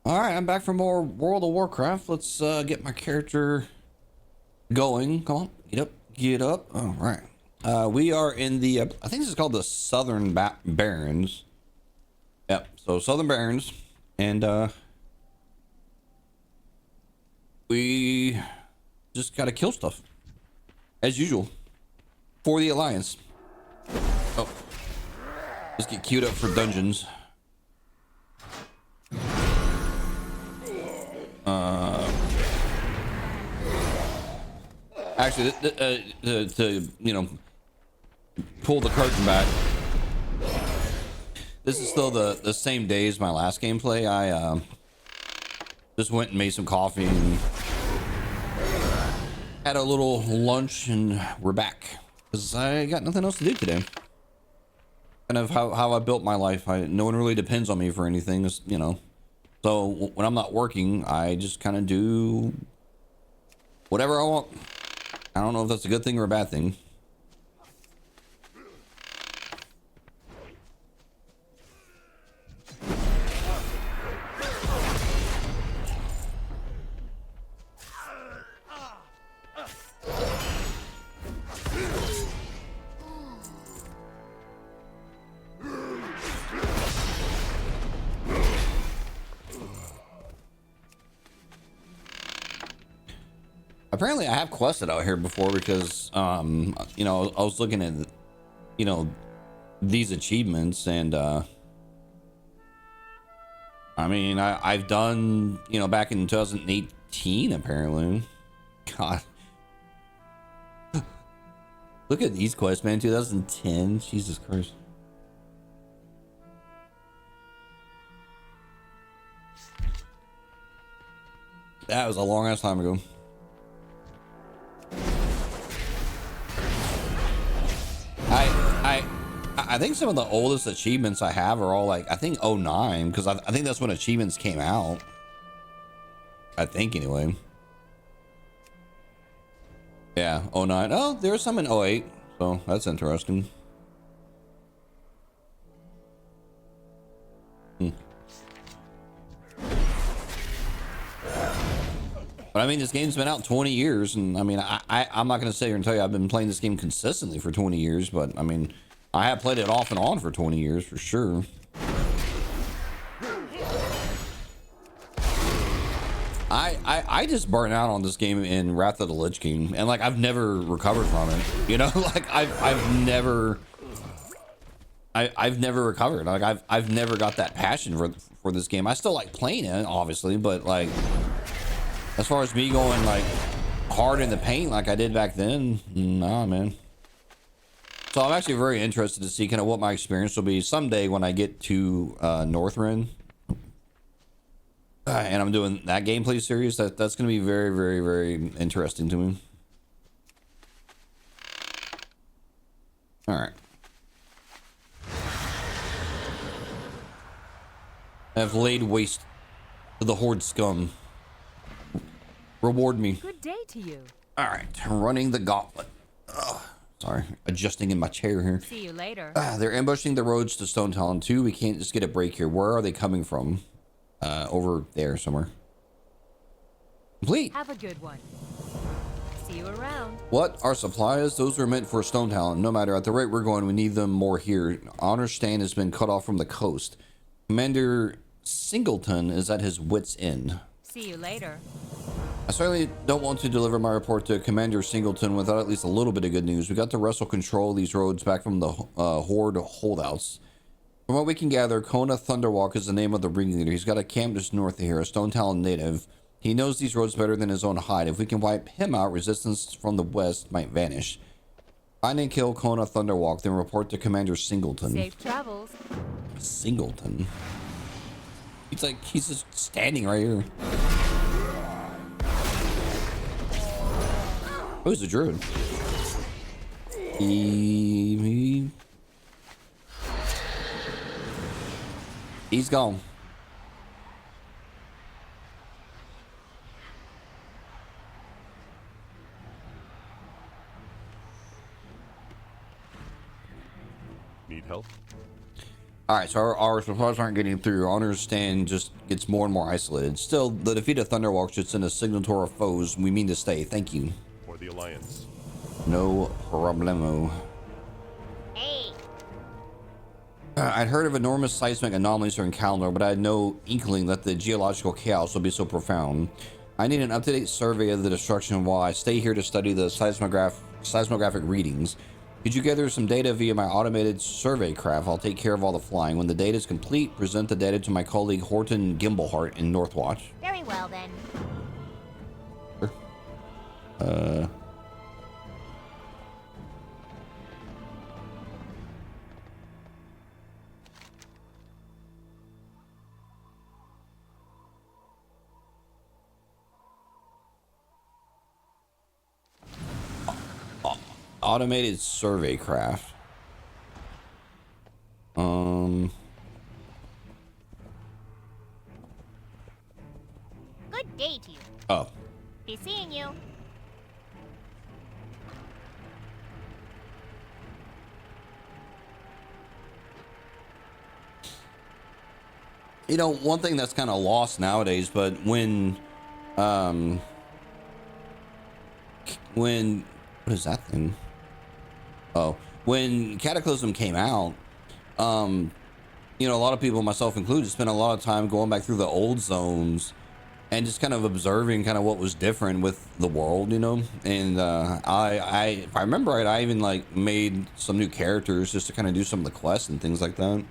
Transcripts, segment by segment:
All right, I'm back for more World of Warcraft. Let's get my character going. Come on, get up, get up. All right. We are in the, I think this is called the Southern Barrens. Yep, so Southern Barrens. And we just gotta kill stuff. As usual. For the Alliance. Oh. Let's get queued up for dungeons. Actually, to you know, pull the curtain back. This is still the same day as my last gameplay. I just went and made some coffee and had a little lunch, and we're back because I got nothing else to do today. Kind of how I built my life. No one really depends on me for anything, you know. So when I'm not working, I just kind of do whatever I want. I don't know if that's a good thing or a bad thing. Apparently I have quested out here before because, you know, I was looking at, you know, these achievements and, I mean, I've done, you know, back in 2018, apparently. God. Look at these quests, man. 2010. Jesus Christ. That was a long ass time ago. I think some of the oldest achievements I have are all like, I think 09, because I think that's when achievements came out. I think anyway. Yeah, 09. Oh, there's some in 08, so that's interesting. But I mean, this game's been out 20 years, and I mean, I'm not going to sit here and tell you I've been playing this game consistently for 20 years, but I mean, I have played it off and on for 20 years for sure. I just burnt out on this game in Wrath of the Lich King, and like I've never recovered from it. You know, like I've never recovered. Like I've never got that passion for this game. I still like playing it, obviously, but like as far as me going like hard in the paint like I did back then, nah, man. So I'm actually very interested to see kind of what my experience will be someday when I get to Northrend. And I'm doing that gameplay series. That's going to be very, very, very interesting to me. All right. I have laid waste to the horde scum. Reward me. Good day to you. All right, running the gauntlet. Ugh. Sorry, adjusting in my chair here. See you later. They're ambushing the roads to Stone Talon 2. We can't just get a break here. Where are they coming from? Over there somewhere. Complete. Have a good one. See you around. What are supplies? Those are meant for Stone Talon. No matter at the rate we're going, we need them more here. Honor Stand has been cut off from the coast. Commander Singleton is at his wit's end. See you later. I certainly don't want to deliver my report to Commander Singleton without at least a little bit of good news. We got to wrestle control of these roads back from the Horde holdouts. From what we can gather, Kona Thunderwalk is the name of the ringleader. He's got a camp just north of here, a Stone Talon native. He knows these roads better than his own hide. If we can wipe him out, resistance from the west might vanish. Find and kill Kona Thunderwalk, then report to Commander Singleton. Safe travels. Singleton? He's like, he's just standing right here. Who's the druid? He's gone. Need help? All right, so our supplies aren't getting through. Honor's stand just gets more and more isolated. Still, the defeated Thunderwalk should send a signal to our foes. We mean to stay. Thank you. For the Alliance. No problemo. Hey. I'd heard of enormous seismic anomalies are encountered, but I had no inkling that the geological chaos would be so profound. I need an up-to-date survey of the destruction while I stay here to study the seismographic readings. Could you gather some data via my automated survey craft? I'll take care of all the flying. When the data is complete, present the data to my colleague Horton Gimblehart in Northwatch. Very well then. Automated survey craft. Good day to you. Oh. Be seeing you. You know, one thing that's kind of lost nowadays, but when what is that thing? Oh, when Cataclysm came out, you know, a lot of people, myself included, spent a lot of time going back through the old zones and just kind of observing kind of what was different with the world, you know. And I if I remember right, I even like made some new characters just to kind of do some of the quests and things like that.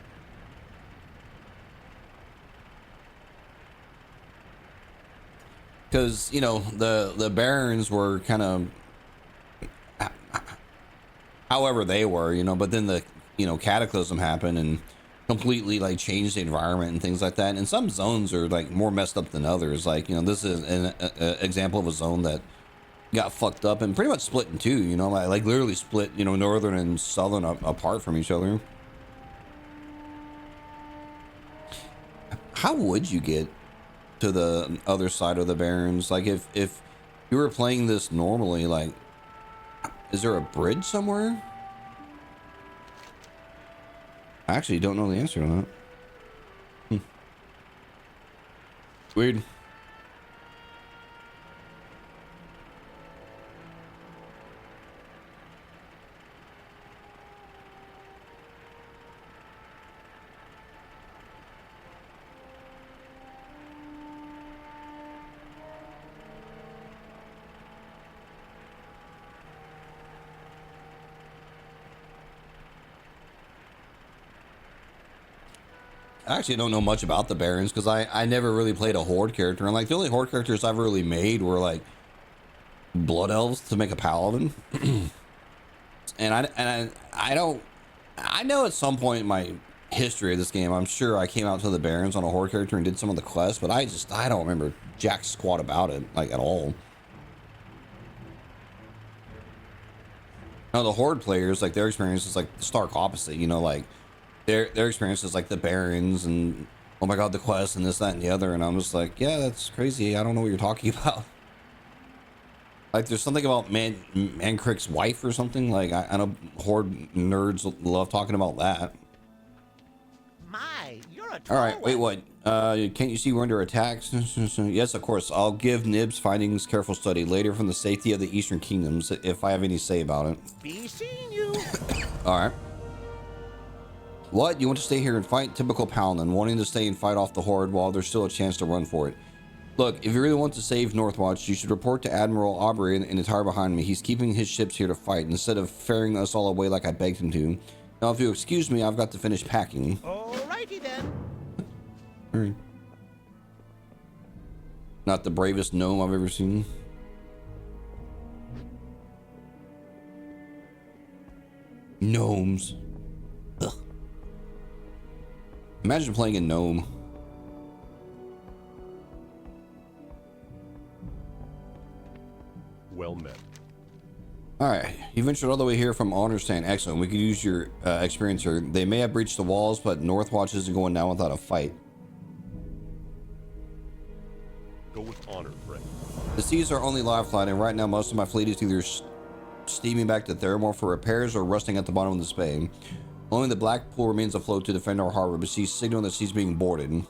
Because, you know, the Barons were kind of however they were, you know, but then the, you know, Cataclysm happened and completely like changed the environment and things like that. And some zones are like more messed up than others. Like, you know, this is an example of a zone that got fucked up and pretty much split in two, you know, like literally split, you know, northern and southern apart from each other. How would you get to the other side of the Barrens? Like if you were playing this normally, like, is there a bridge somewhere? I actually don't know the answer to that. Weird. I actually don't know much about the Barons because I never really played a Horde character, and like the only Horde characters I've really made were like Blood Elves to make a Paladin. and I know at some point in my history of this game, I'm sure I came out to the Barons on a Horde character and did some of the quests, but I don't remember jack squat about it, like, at all. Now the Horde players, like, their experience is like the stark opposite, you know, like their experience is like the Barons and oh my god, the quest and this, that, and the other, and I'm just like, yeah, that's crazy. I don't know what you're talking about. Like, there's something about Mancrick's wife or something. Like, I know Horde nerds love talking about that. My, you're a All right, wait, what? Can't you see we're under attack? Yes, of course. I'll give Nib's findings careful study later from the safety of the Eastern Kingdoms if I have any say about it. Be seeing you. All right. What? You want to stay here and fight? Typical Paladin, wanting to stay and fight off the Horde while there's still a chance to run for it. Look, if you really want to save Northwatch, you should report to Admiral Aubrey in the tower behind me. He's keeping his ships here to fight instead of ferrying us all away like I begged him to. Now, if you'll excuse me, I've got to finish packing. Alrighty then. All right. Not the bravest gnome I've ever seen. Gnomes. Ugh. Imagine playing a gnome. Well met. All right, you ventured all the way here from Understand. Excellent. We could use your experience here. They may have breached the walls, but Northwatch isn't going down without a fight. Go with honor, friend. The seas are only lifeline, and right now most of my fleet is either steaming back to Theramore for repairs or rusting at the bottom of the bay. Only the Black Pool remains afloat to defend our harbor, but she's signaling that she's being boarded.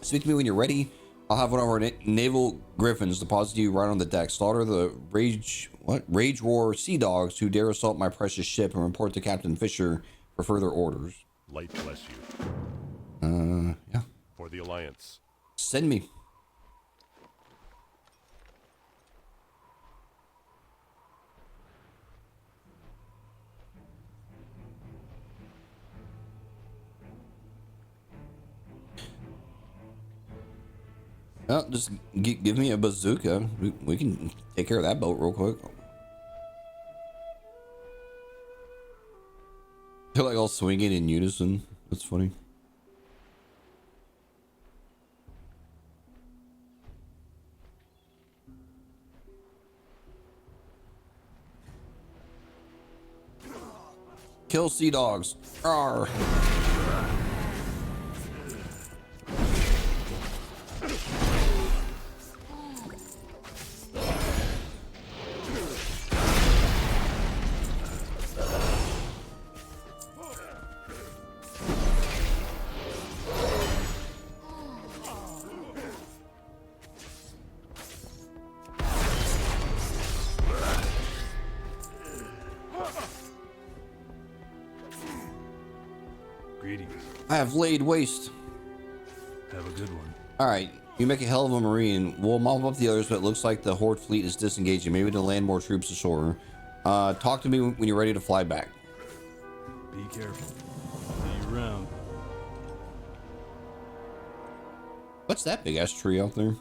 Speak to me when you're ready. I'll have one of our naval griffins deposit you right on the deck. Slaughter the rage roar sea dogs who dare assault my precious ship and report to Captain Fisher for further orders. Light bless you. Yeah. For the Alliance. Send me. Well, just give me a bazooka. We can take care of that boat real quick. They're like all swinging in unison. That's funny. Kill sea dogs. Arr. I have laid waste. Have a good one. All right, you make a hell of a marine. We'll mop up the others, but it looks like the Horde fleet is disengaging. Maybe to land more troops ashore. Talk to me when you're ready to fly back. Be careful. See you around. What's that big ass tree out there?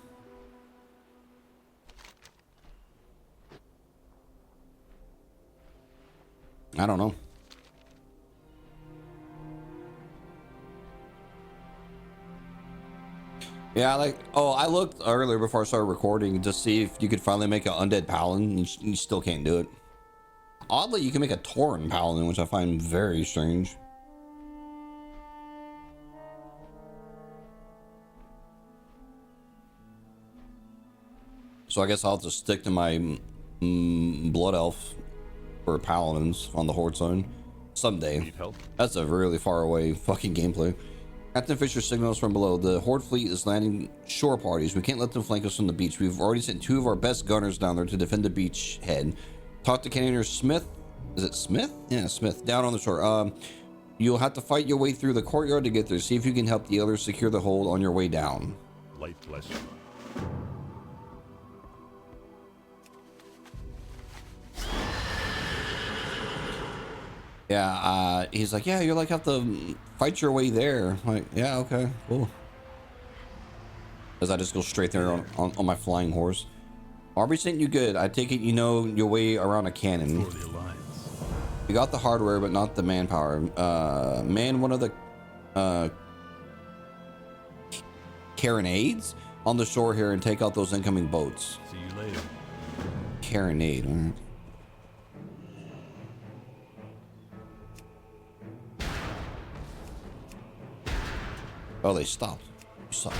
I don't know. Yeah, I looked earlier before I started recording to see if you could finally make an undead paladin. You still can't do it. Oddly, you can make a Tauren paladin, which I find very strange. So I guess I'll have to stick to my blood elf for paladins on the Horde zone someday. Need help? That's a really far away fucking gameplay. Captain Fisher signals from below. The Horde fleet is landing shore parties. We can't let them flank us from the beach. We've already sent 2 of our best gunners down there to defend the beach head. Talk to Cannoneer Smith. Is it Smith? Yeah, Smith. Down on the shore. You'll have to fight your way through the courtyard to get there. See if you can help the others secure the hold on your way down. Light bless you. Yeah, he's like, yeah, you'll like have to fight your way there. I'm like, yeah, okay, cool. As I just go straight there on my flying horse. Aubrey sent you good. I take it you know your way around a cannon. For the Alliance. You got the hardware, but not the manpower. Man one of the carronades on the shore here and take out those incoming boats. See you later. Carronade. All right. Oh, they stopped. You suck.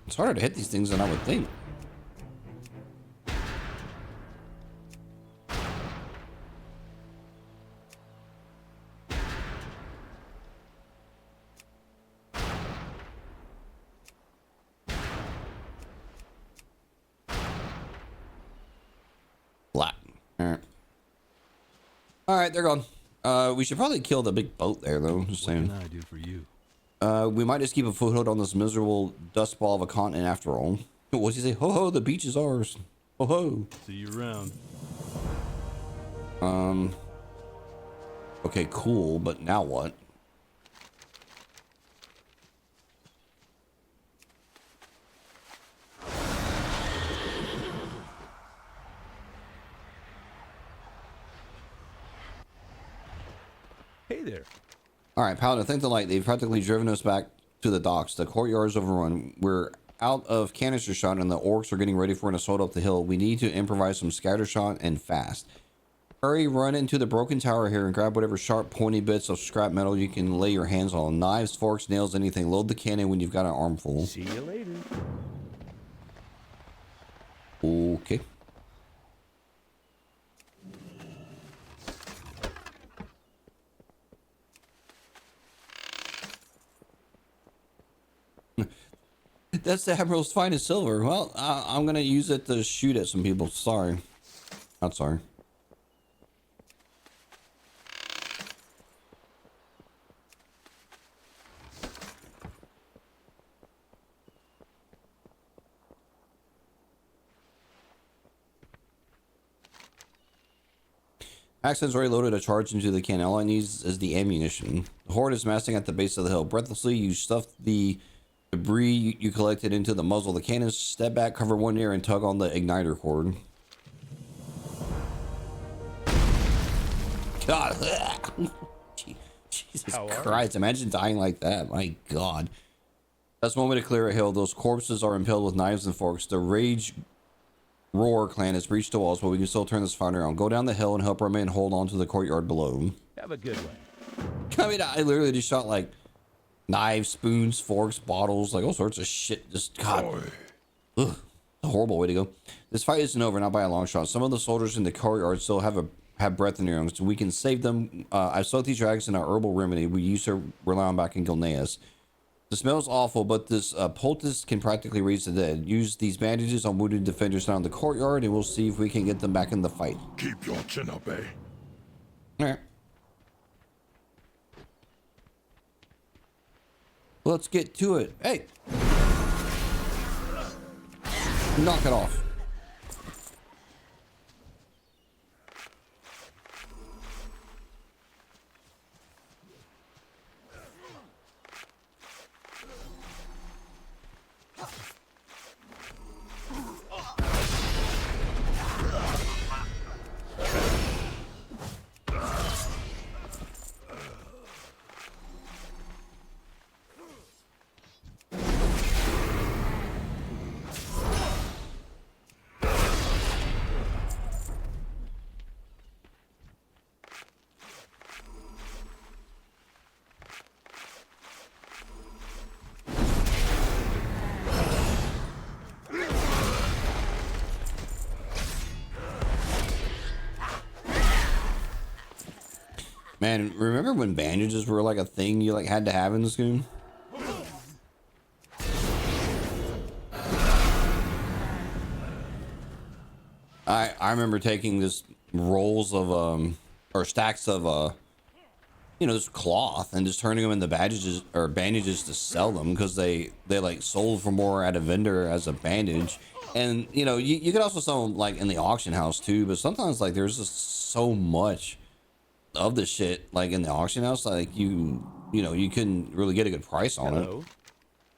It's harder to hit these things than I would think. Flat. All right, they're gone. We should probably kill the big boat there, though. Just What saying. can I do for you? We might just keep a foothold on this miserable dust ball of a continent after all. What's he say? Ho ho, the beach is ours. Ho ho. See you around. Okay, cool, but now what? Hey there. All right, Paladin, think the light. They've practically driven us back to the docks. The courtyard is overrun. We're out of canister shot and the orcs are getting ready for an assault up the hill, we need to improvise some scatter shot and fast. Hurry, run into the broken tower here and grab whatever sharp, pointy bits of scrap metal you can lay your hands on. Knives, forks, nails, anything. Load the cannon when you've got an armful. See you later. Okay. That's the Admiral's finest silver. Well, I'm going to use it to shoot at some people. Sorry. Not sorry. Accent's already loaded a charge into the cannon. All I need is the ammunition. The horde is massing at the base of the hill. Breathlessly, you stuff the debris you collected into the muzzle of the cannon. Step back, cover one ear, and tug on the igniter cord. God. Jesus Christ. Imagine dying like that. My God. That's one way to clear a hill. Those corpses are impaled with knives and forks. The rage Roar clan has breached the walls, but we can still turn this fight around. Go down the hill and help our men hold on to the courtyard below. Have a good one. I mean, I literally just shot like knives, spoons, forks, bottles, like all sorts of shit. Just God, ugh, a horrible way to go. This fight isn't over, not by a long shot. Some of the soldiers in the courtyard still have breath in their lungs, so we can save them. I've soaked these drags in our herbal remedy we used to rely on back in Gilneas. The smell's awful, but this poultice can practically raise the dead. Use these bandages on wounded defenders down the courtyard, and we'll see if we can get them back in the fight. Keep your chin up, eh? Alright. Let's get to it. Hey! Knock it off. Man, remember when bandages were like a thing you like had to have in the school? I remember taking this rolls of or stacks of you know, this cloth and just turning them into bandages to sell them because they like sold for more at a vendor as a bandage. And you know, you could also sell them like in the auction house too, but sometimes like there's just so much of the shit like in the auction house, like you know, you couldn't really get a good price on it.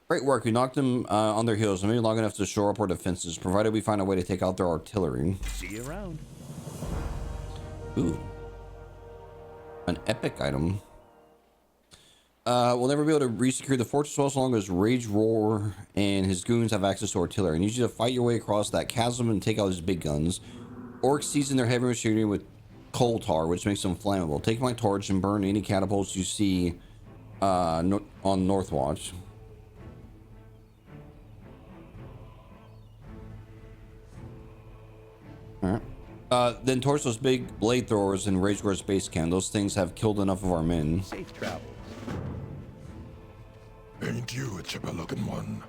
Great work. We knocked them on their heels, maybe long enough to shore up our defenses, provided we find a way to take out their artillery. See you around. Ooh, an epic item. We'll never be able to re-secure the fortress well as long as Rage Roar and his goons have access to artillery. I need you to fight your way across that chasm and take out his big guns. Orcs season their heavy machinery with coal tar, which makes them flammable. Take my torch and burn any catapults you see on Northwatch. Alright. Then torch those big blade throwers and Rage Roar's base camp. Those things have killed enough of our men. Safe travels. Ain't you a chipper looking one?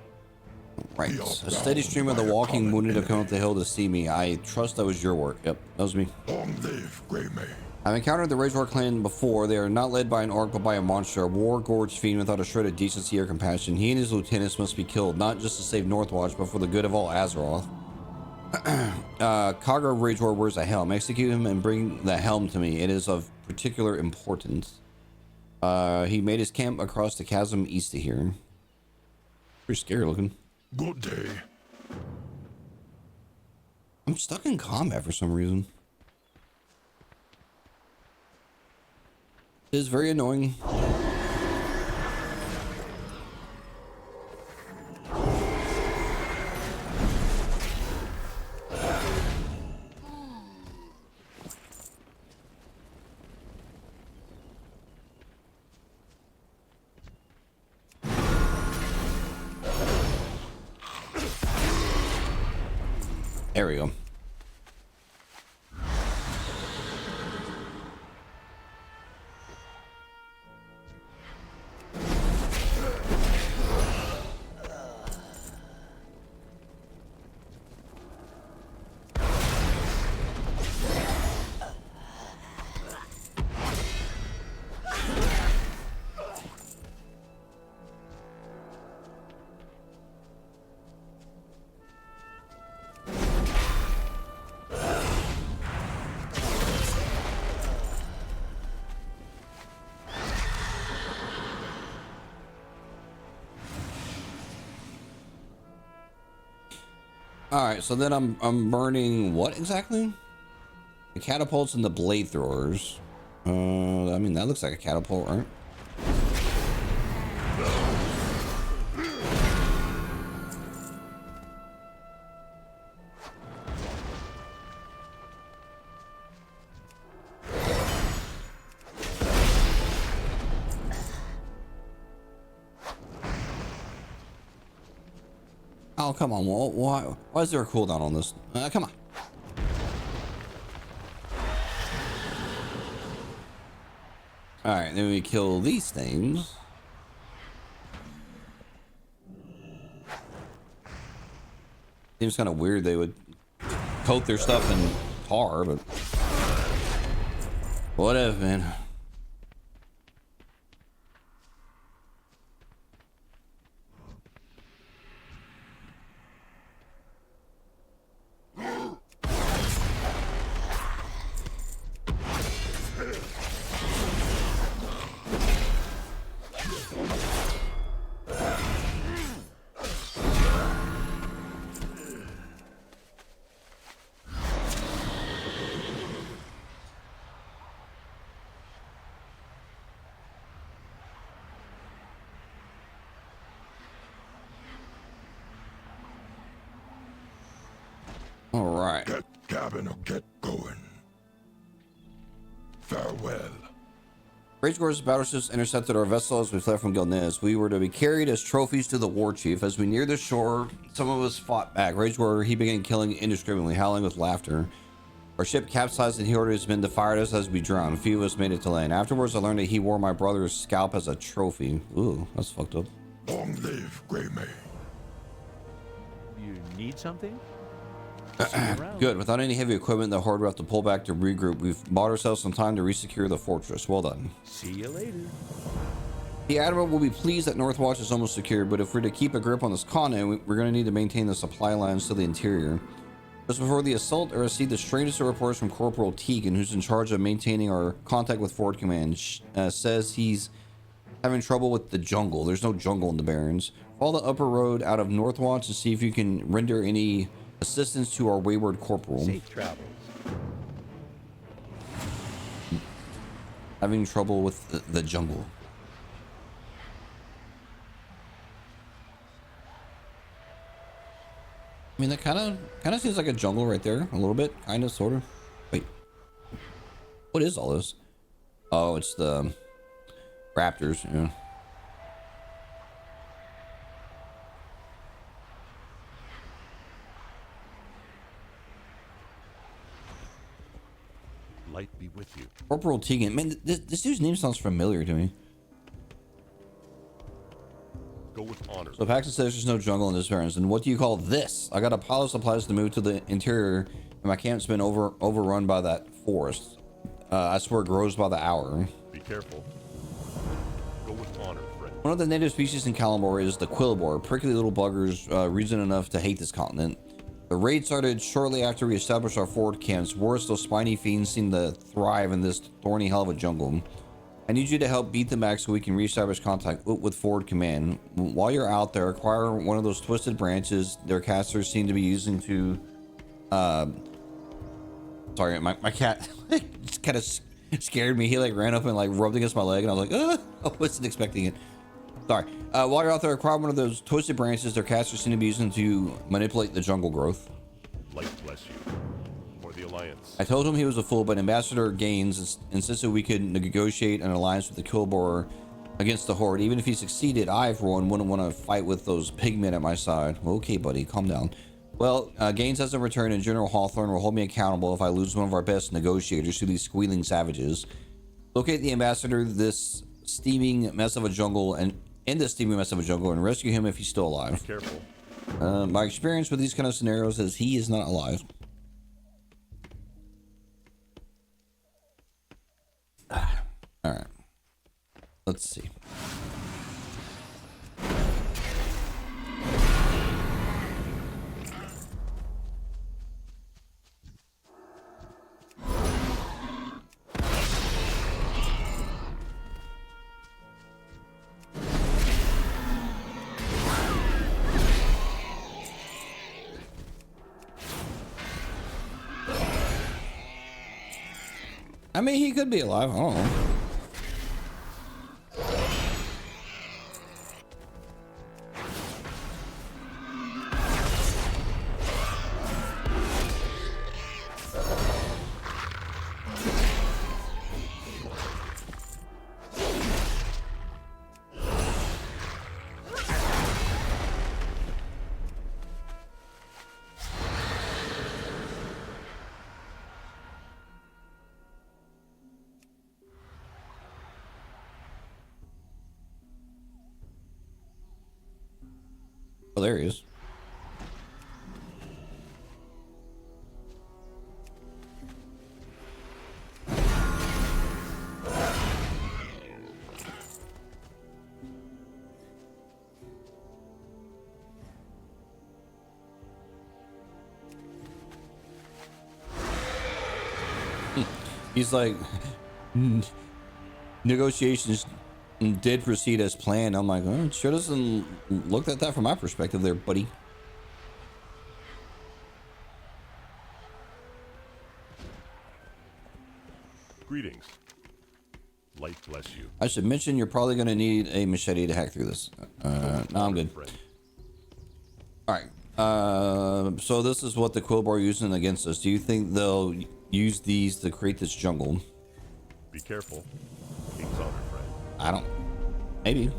Right. A steady stream of the walking wounded have come up the hill to see me. I trust that was your work. Yep, that was me. Long live Grey May. I've encountered the Rage Roar clan before. They are not led by an orc, but by a monster, a war-gorged fiend without a shred of decency or compassion. He and his lieutenants must be killed, not just to save Northwatch, but for the good of all Azeroth. Kaga Rage Roar wears a helm. Execute him and bring the helm to me. It is of particular importance. He made his camp across the chasm east of here. Pretty scary looking. Good day. I'm stuck in combat for some reason. It is very annoying. There we go. All right, so then I'm burning what exactly? The catapults and the blade throwers. I mean that looks like a catapult, right? Oh, come on. Why is there a cooldown on this? Come on. All right, then we kill these things. Seems kind of weird they would coat their stuff in tar, but whatever, man. All right. Get cabin or get going. Farewell. Ragegore's battleships intercepted our vessel as we fled from Gilneas. We were to be carried as trophies to the war chief. As we neared the shore, some of us fought back. Ragegore, he began killing indiscriminately, howling with laughter. Our ship capsized and he ordered his men to fire at us as we drowned. A few of us made it to land. Afterwards, I learned that he wore my brother's scalp as a trophy. Ooh, that's fucked up. Long live Grey May. You need something? Good. Without any heavy equipment, the horde will have to pull back to regroup. We've bought ourselves some time to resecure the fortress. Well done. See you later. The Admiral will be pleased that Northwatch is almost secured, but if we're to keep a grip on this continent, we're going to need to maintain the supply lines to the interior. Just before the assault, I received the strangest of reports from Corporal Tegan, who's in charge of maintaining our contact with Forward Command. Says he's having trouble with the jungle. There's no jungle in the Barrens. Follow the upper road out of Northwatch and see if you can render any assistance to our wayward corporal. Safe travels. Having trouble with the jungle. I mean, that kind of seems like a jungle right there, a little bit, kind of, sort of. Wait, what is all this? Oh, it's the raptors. Yeah. Light be with you. Corporal Tegan. Man, this dude's name sounds familiar to me. Go with honor. So Paxton says there's no jungle in this Barrens. And what do you call this? I got a pile of supplies to move to the interior, and my camp's been overrun by that forest. I swear it grows by the hour. Be careful. Go with honor, friend. One of the native species in Kalimdor is the quillbore, prickly little buggers, reason enough to hate this continent. The raid started shortly after we established our forward camps. Worse, those spiny fiends seem to thrive in this thorny hell of a jungle. I need you to help beat them back so we can reestablish contact with Forward Command. While you're out there, acquire one of those twisted branches their casters seem to be using to... Sorry, my cat just kind of scared me. He like ran up and like rubbed against my leg and I was like, I wasn't expecting it. Sorry. While you're out there, acquire one of those twisted branches their casters seem to be using to manipulate the jungle growth. Light bless you. For the Alliance. I told him he was a fool, but Ambassador Gaines insisted we could negotiate an alliance with the Quillbore against the Horde. Even if he succeeded, I, for one, wouldn't want to fight with those pigmen at my side. Okay, buddy, calm down. Well, Gaines hasn't returned, and General Hawthorne will hold me accountable if I lose one of our best negotiators to these squealing savages. Locate the ambassador, this steaming mess of a jungle, and in this steaming mess of a jungle, and rescue him if he's still alive. Be careful. My experience with these kind of scenarios is he is not alive. All right. Let's see. I mean, he could be alive. I don't know. Oh, there he is. He's like, negotiations did proceed as planned. I'm like, oh, it sure doesn't look at that from my perspective there, buddy. Greetings. Light bless you. I should mention you're probably going to need a machete to hack through this. No, I'm good. Friend. All right. So this is what the Quillbar are using against us. Do you think they'll use these to create this jungle? Be careful. King's honor, friend. I don't. Maybe.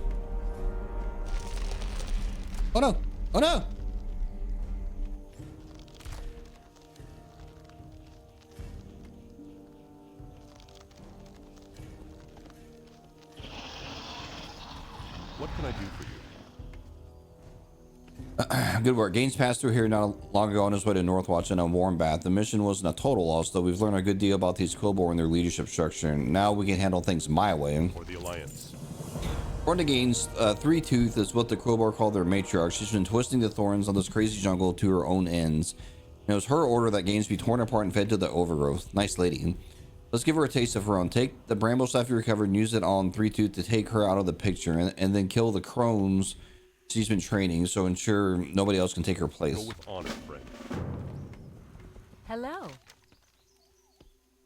Oh no! Oh no! What can I do for you? Good work. Gaines passed through here not long ago on his way to Northwatch in a warm bath. The mission wasn't a total loss, though. We've learned a good deal about these Quillbar and their leadership structure, and now we can handle things my way. Or the Alliance? According to Gaines, Three Tooth is what the Quillbar call their matriarch. She's been twisting the thorns on this crazy jungle to her own ends. And it was her order that Gaines be torn apart and fed to the overgrowth. Nice lady. Let's give her a taste of her own. Take the bramble staff you recovered and use it on Three Tooth to take her out of the picture, and then kill the crones she's been training, so ensure nobody else can take her Go place. with honor, friend. Hello.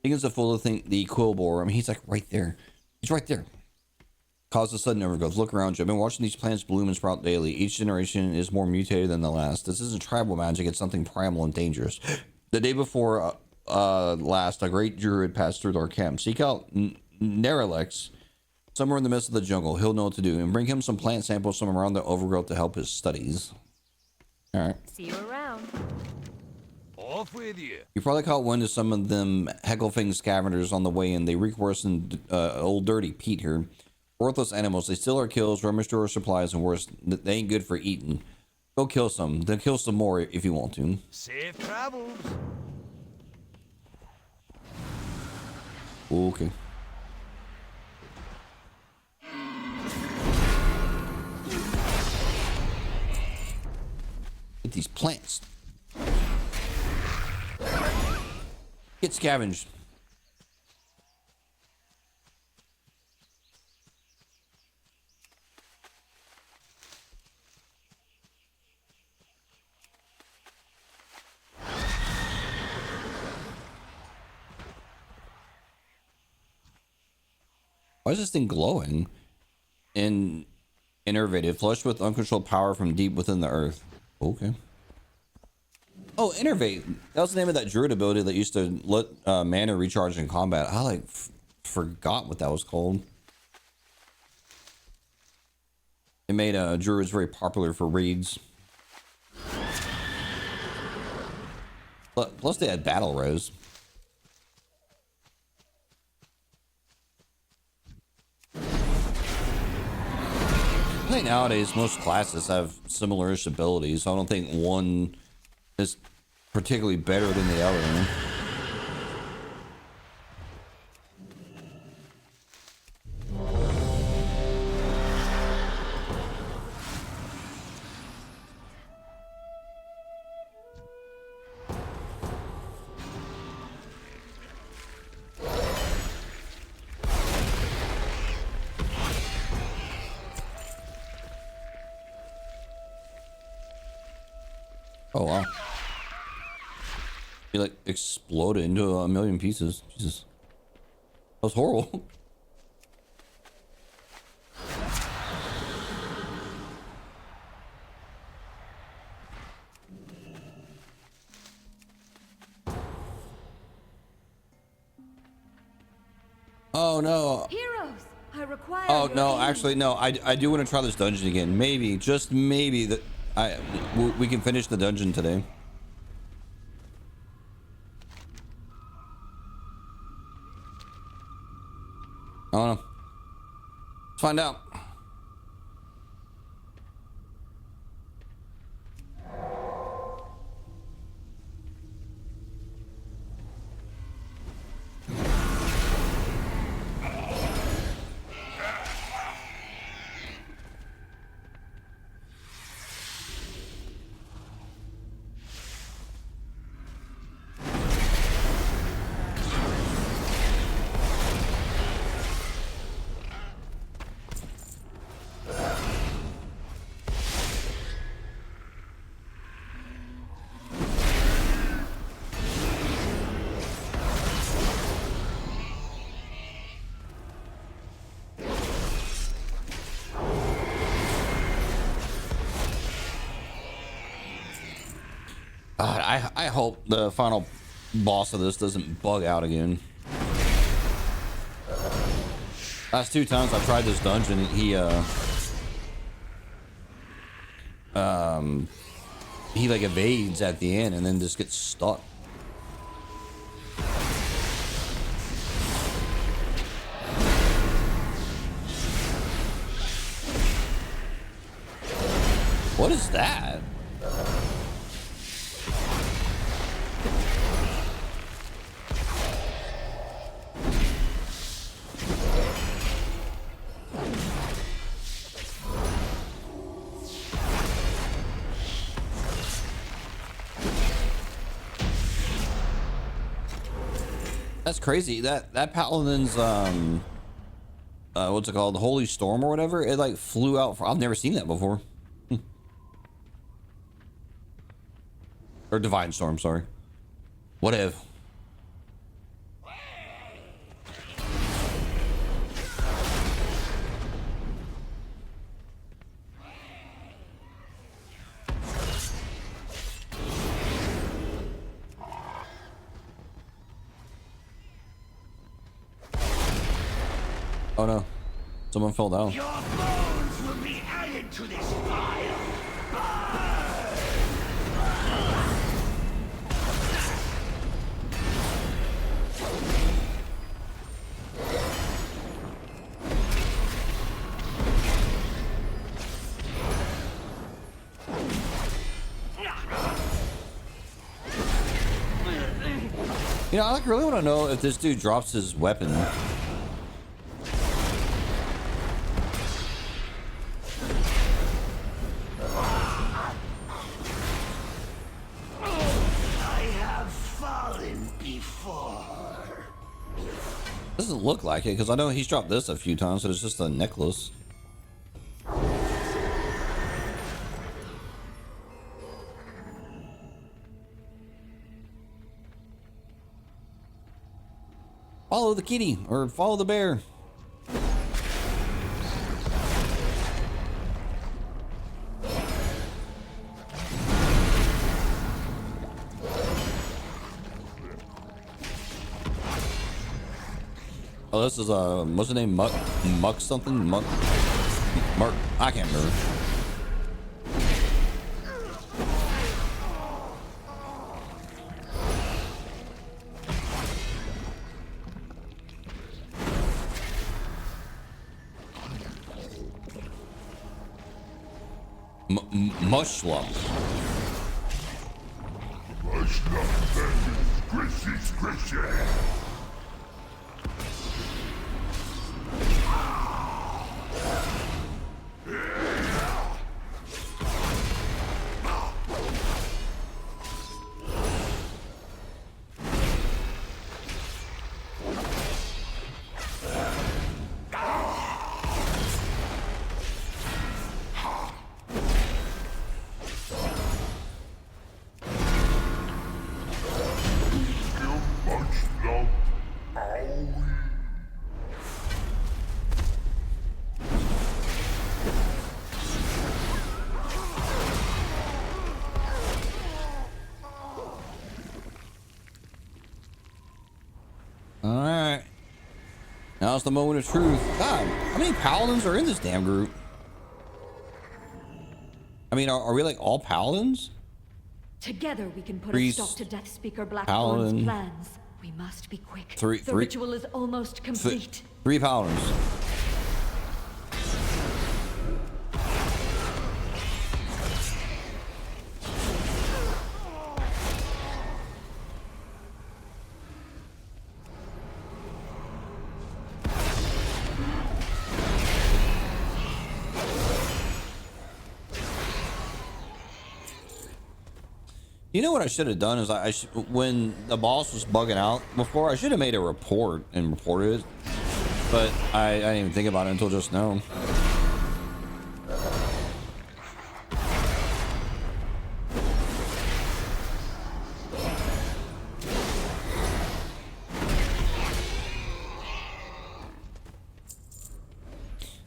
Higgins a full of the Quillbar. I mean, he's like right there. He's right there. Cause a sudden overgrowth. Look around you. I've been watching these plants bloom and sprout daily. Each generation is more mutated than the last. This isn't tribal magic. It's something primal and dangerous. The day before last, a great druid passed through our camp. Seek out Neralex somewhere in the midst of the jungle. He'll know what to do. And bring him some plant samples from around the overgrowth to help his studies. All right. See you around. Off with you. You probably caught wind of some of them Hecklefing scavengers on the way in. They reek worse than old dirty Pete here. Worthless animals. They steal our kills, rummage through our supplies, and worse, they ain't good for eating. Go kill some. Then kill some more if you want to. Safe travels. Okay. Get these plants. Get scavenged. Why is this thing glowing? Innervated, flushed with uncontrolled power from deep within the earth. Okay. Oh, Innervate. That was the name of that druid ability that used to let mana recharge in combat. I like forgot what that was called. It made druids very popular for raids. Plus they had battle res. I think nowadays most classes have similar-ish abilities. I don't think one is particularly better than the other. Oh wow. He like exploded into a million pieces. Jesus. That was horrible. Oh no. Heroes, I require. Oh your no, aid. actually no. I do want to try this dungeon again. Maybe, just maybe that we can finish the dungeon today. I don't know. Let's find out. God, I hope the final boss of this doesn't bug out again. Last two times I tried this dungeon, he like evades at the end and then just gets stuck. What is that? That's crazy. That paladin's what's it called? Holy Storm or whatever. It like flew out. I've never seen that before. Or Divine Storm, sorry. Whatever. Oh no. Someone fell down. Your bones will be added to this pile. You know, I like really want to know if this dude drops his weapon. Doesn't look like it because I know he's dropped this a few times, so it's just a necklace. Follow the kitty or follow the bear. Oh, this is what's the name? Muck something? Mark. I can't remember. Mushluck. Squishy, squishy. Alright. Now's the moment of truth. God, how many paladins are in this damn group? I mean, are we like all paladins? Together we can put Priest, a stop to Death Speaker paladin. Blackthorn's plans. We must be quick. Three- the three- ritual is almost complete. 3 paladins. You know what I should have done is when the boss was bugging out before, I should have made a report and reported it, but I didn't even think about it until just now.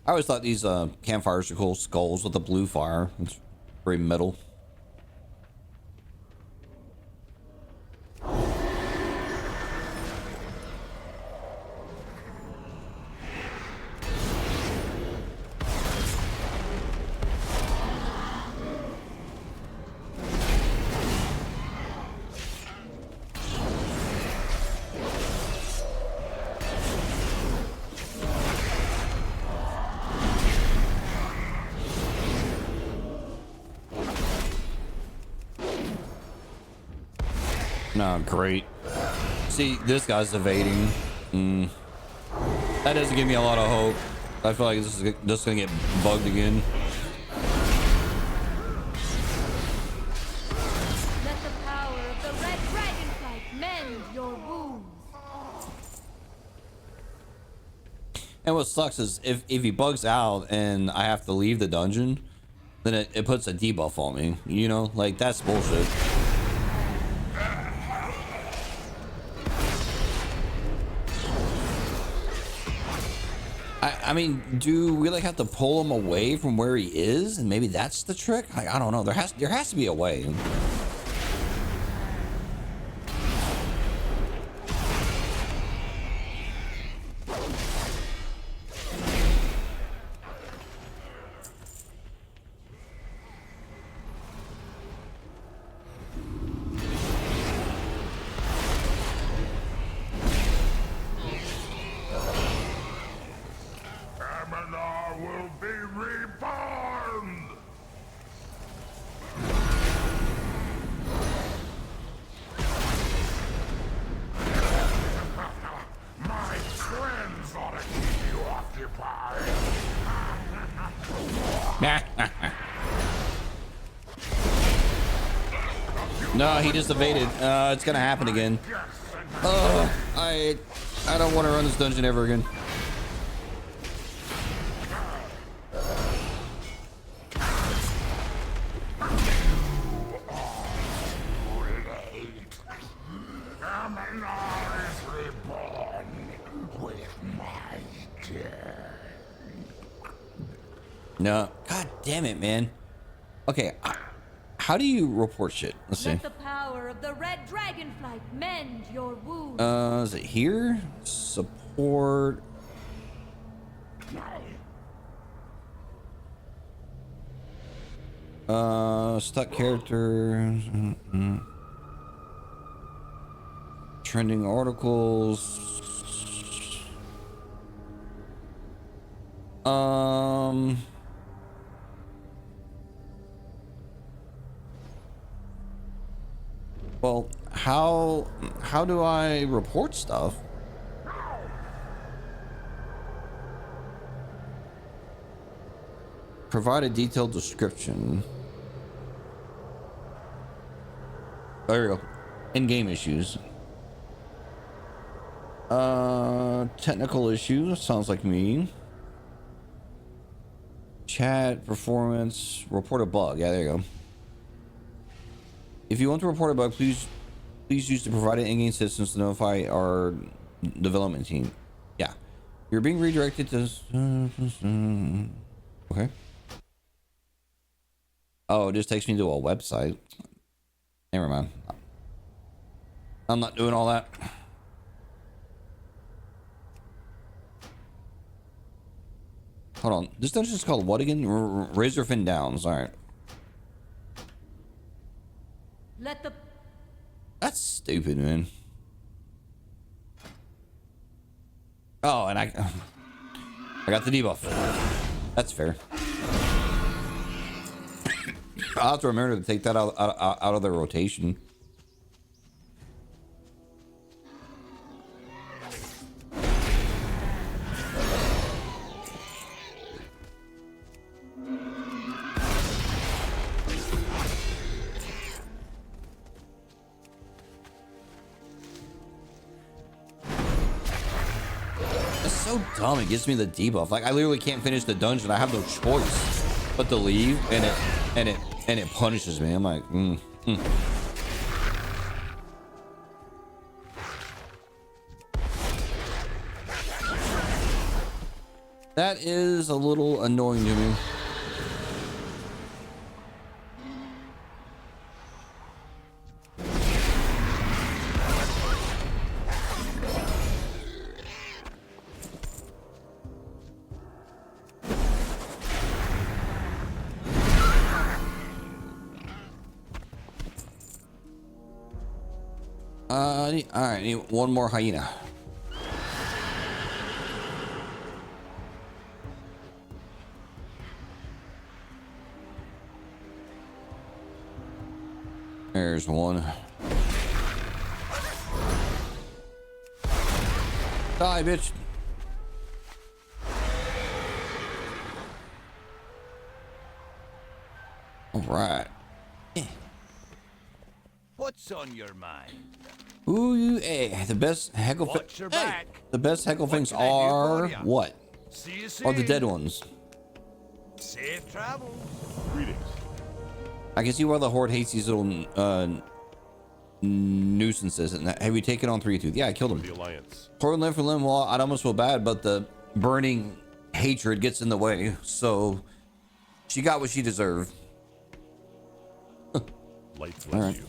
I always thought these campfires are cool. Skulls with a blue fire. It's very metal. No, great. See, this guy's evading. That doesn't give me a lot of hope. I feel like this is just gonna get bugged again. Let the power of the red dragonflight mend your wounds. And what sucks is if he bugs out and I have to leave the dungeon, then it puts a debuff on me. You know, like that's bullshit. I mean, do we like have to pull him away from where he is, and maybe that's the trick? Like, I don't know. There has to be a way. Will be reborn! My friends ought to keep you occupied. No, he just evaded. It's gonna happen again. I don't want to run this dungeon ever again. No, god damn it, man. Okay, how do you report shit? Let's see. Let the power of the red dragonflight mend your wounds. Is it here? Support. Stuck character. Trending articles. Well, how do I report stuff? Provide a detailed description. There we go. In-game issues. Technical issues. Sounds like me. Chat, performance, report a bug. Yeah, there you go. If you want to report a bug, please use the provided in-game systems to notify our development team. Yeah. You're being redirected to... Okay. Oh, it just takes me to a website. Never mind. I'm not doing all that. Hold on. This dungeon is called what again? Razorfin Downs. All right. Let the That's stupid, man. Oh, and I got the debuff. That's fair. I'll have to remember to take that out of the rotation. So dumb. It gives me the debuff. Like I literally can't finish the dungeon. I have no choice but to leave, and it punishes me. I'm like, That is a little annoying to me. All right, need one more hyena. There's one. Die, bitch. All right. What's on your mind? Ooh, hey, the best heckle. Watch your back. The best heckle things can I do for are ya? what? See you Are the soon. dead ones. Safe travel. Greetings. I can see why the Horde hates these little nuisances. And have you taken on 3 Tooth? Yeah, I killed him. The Alliance. Horde limb for limb. Well, I'd almost feel bad, but the burning hatred gets in the way. So she got what she deserved. Lights All bless right. you.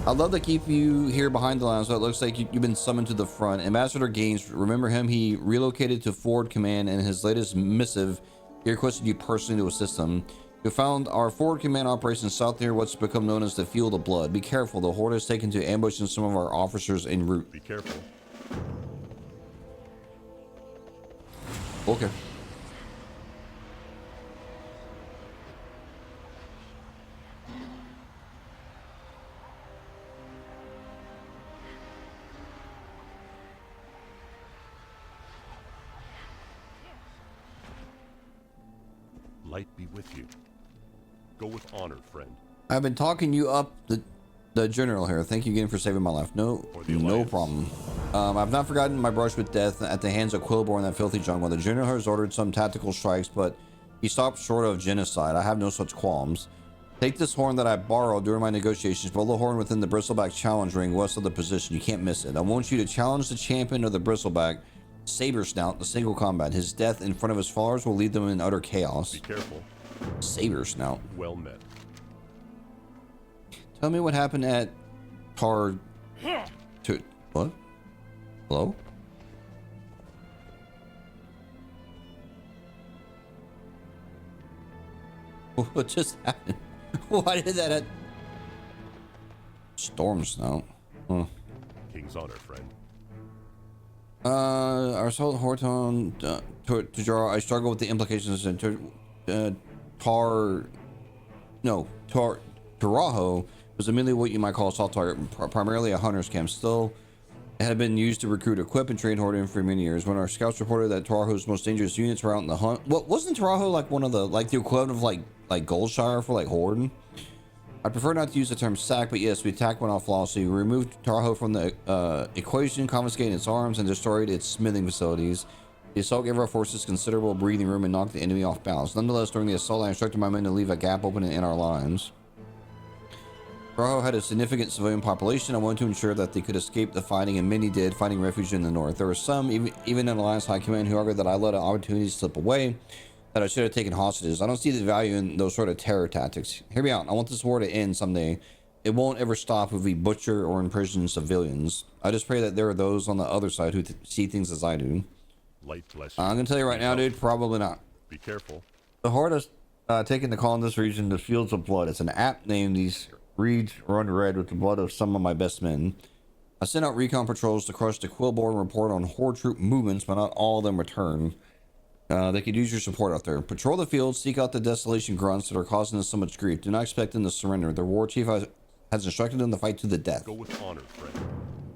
I'd love to keep you here behind the line, so it looks like you've been summoned to the front. Ambassador Gaines, remember him? He relocated to Forward Command, and in his latest missive, he requested you personally to assist him. You found our Forward Command operations south near what's become known as the Field of Blood. Be careful, the Horde has taken to ambushing some of our officers en route. Be careful. Okay. Light be with you. Go with honor, friend. I've been talking you up the general here. Thank you again for saving my life. No Alliance. problem. I've not forgotten my brush with death at the hands of Quillbor in that filthy jungle. The general has ordered some tactical strikes, but he stopped short of genocide. I have no such qualms. Take this horn that I borrowed during my negotiations. Blow the horn within the Bristleback challenge ring west of the position. You can't miss it. I want you to challenge the champion of the Bristleback, Saber Snout, to single combat. His death in front of his followers will lead them in utter chaos. Be careful. Saber Snout. Well met. Tell me what happened at What? Hello? What just happened? Why did that? Storm Snout. Huh. King's honor, friend. Our assault Horton to draw. I struggle with the implications and Taraho was immediately what you might call a soft target, primarily a hunter's camp. Still, it had been used to recruit, equip, and train Horde for many years. When our scouts reported that Taraho's most dangerous units were out in the hunt, what wasn't Taraho like one of the the equivalent of like Goldshire for like Horde? I prefer not to use the term sack, but yes, we attacked one off flawlessly. We removed Taraho from the equation, confiscated its arms, and destroyed its smithing facilities. The assault gave our forces considerable breathing room and knocked the enemy off balance. Nonetheless, during the assault, I instructed my men to leave a gap open in our lines. Taraho had a significant civilian population. I wanted to ensure that they could escape the fighting, and many did, finding refuge in the north. There were some, even in Alliance High Command, who argued that I let an opportunity slip away, that I should have taken hostages. I don't see the value in those sort of terror tactics. Hear me out. I want this war to end someday. It won't ever stop if we butcher or imprison civilians. I just pray that there are those on the other side who see things as I do. Light bless you. I'm gonna tell you right now, dude, probably not. Be careful. The Horde has taken to calling this region the Fields of Blood. It's an apt name. These reeds run red with the blood of some of my best men. I sent out recon patrols to crush the Quillboard and report on Horde troop movements, but not all of them return. They could use your support out there. Patrol the field, seek out the desolation grunts that are causing us so much grief. Do not expect them to surrender. Their war chief has instructed them to fight to the death. Go with honor, friend.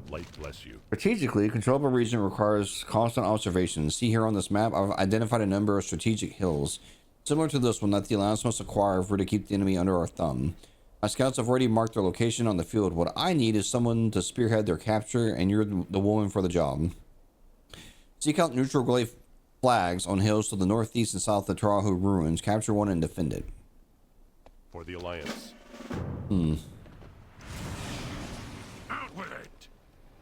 Light bless you. Strategically, control of a region requires constant observation. See here on this map, I've identified a number of strategic hills, similar to this one that the Alliance must acquire if we're to keep the enemy under our thumb. My scouts have already marked their location on the field. What I need is someone to spearhead their capture, and you're the woman for the job. Seek out neutral glaive flags on hills to the northeast and south of the Taraho ruins. Capture one and defend it. For the Alliance. Out with it!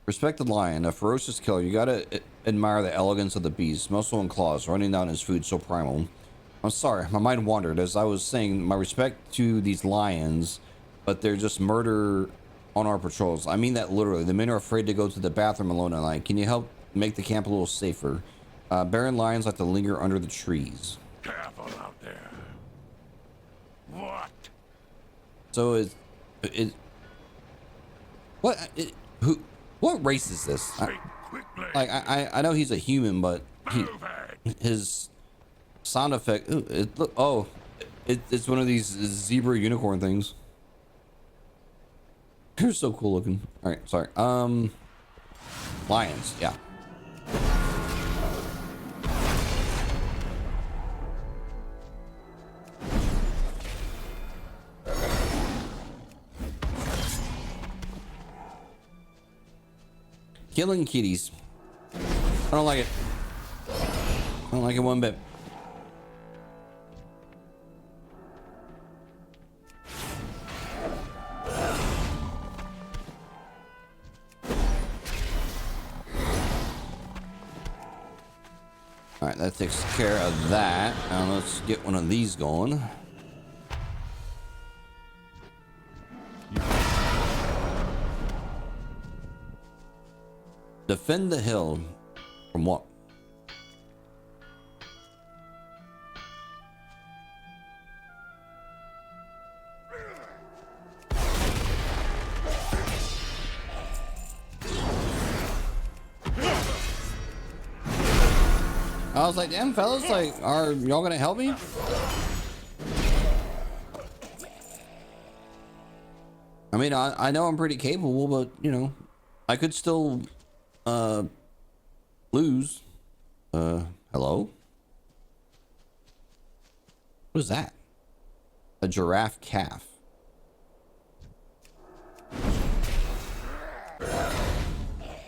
Respected lion, a ferocious killer. You gotta admire the elegance of the beast, muscle and claws running down his food so primal. I'm sorry, my mind wandered as I was saying my respect to these lions, but they're just murder on our patrols. I mean that literally. The men are afraid to go to the bathroom alone at night. Can you help make the camp a little safer? Barren lions like to linger under the trees. Careful out there. What? So what race is this? Speak quickly. I know he's a human, but Move it. his sound effect. It's one of these zebra unicorn things. They're so cool looking. All right, sorry. Lions, yeah. Killing kitties. I don't like it. I don't like it one bit. All right, that takes care of that. Now let's get one of these going. Defend the hill from what? I was like, damn fellas, like, are y'all gonna help me? I mean, I know I'm pretty capable, but you know, I could still lose. Hello? What is that? A giraffe calf.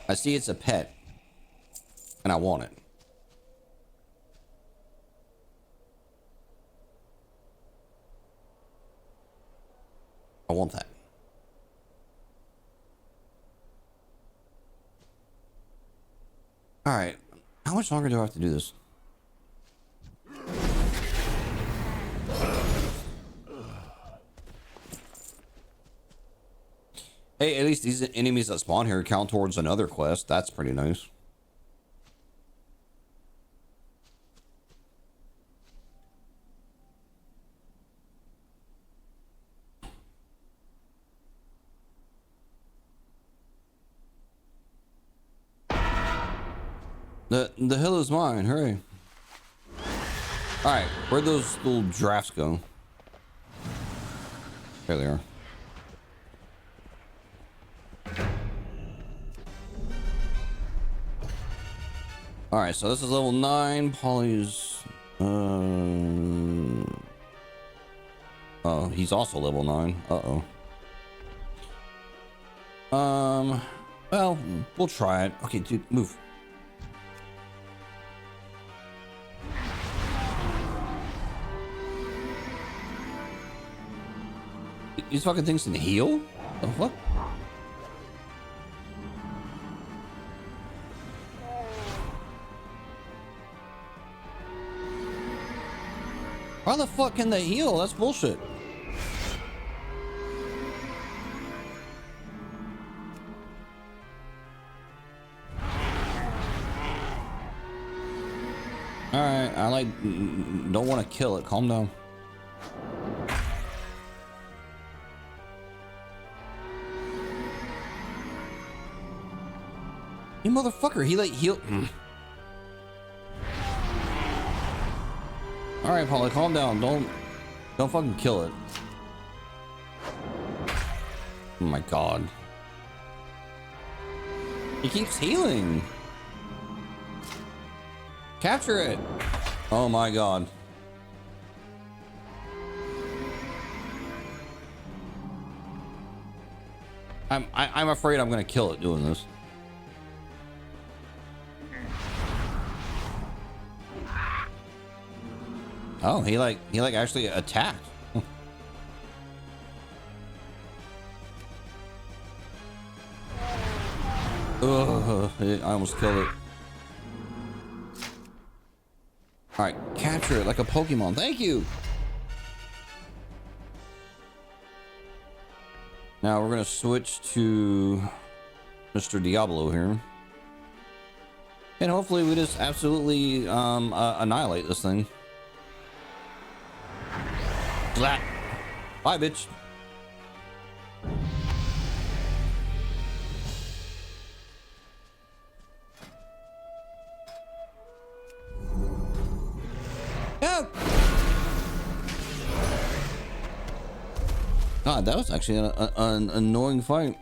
I see it's a pet, and I want it. I want that. All right. How much longer do I have to do this? Hey, at least these enemies that spawn here count towards another quest. That's pretty nice. The hill is mine. Hurry. All right, where'd those little drafts go? There they are. All right, so this is level 9. Polly's. Oh, he's also level 9. Well, we'll try it. Okay, dude, move. These fucking things can heal? The fuck? How the fuck can they heal? That's bullshit. Alright, I like don't want to kill it. Calm down. You motherfucker, he like heal. All right, Polly, calm down. Don't fucking kill it. Oh my god. He keeps healing. Capture it. Oh my god. I'm afraid I'm gonna kill it doing this. Oh, he like actually attacked. Ugh, I almost killed it. All right, capture it like a Pokemon. Thank you. Now we're gonna switch to Mr. Diablo here, and hopefully we just absolutely annihilate this thing. Slap. Bye, bitch. Yeah. God, that was actually an annoying fight.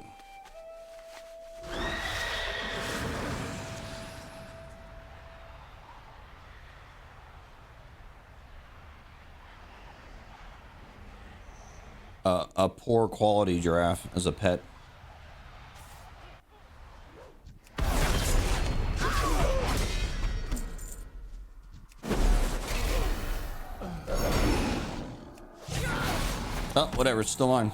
A poor quality giraffe as a pet. Oh, whatever, it's still on.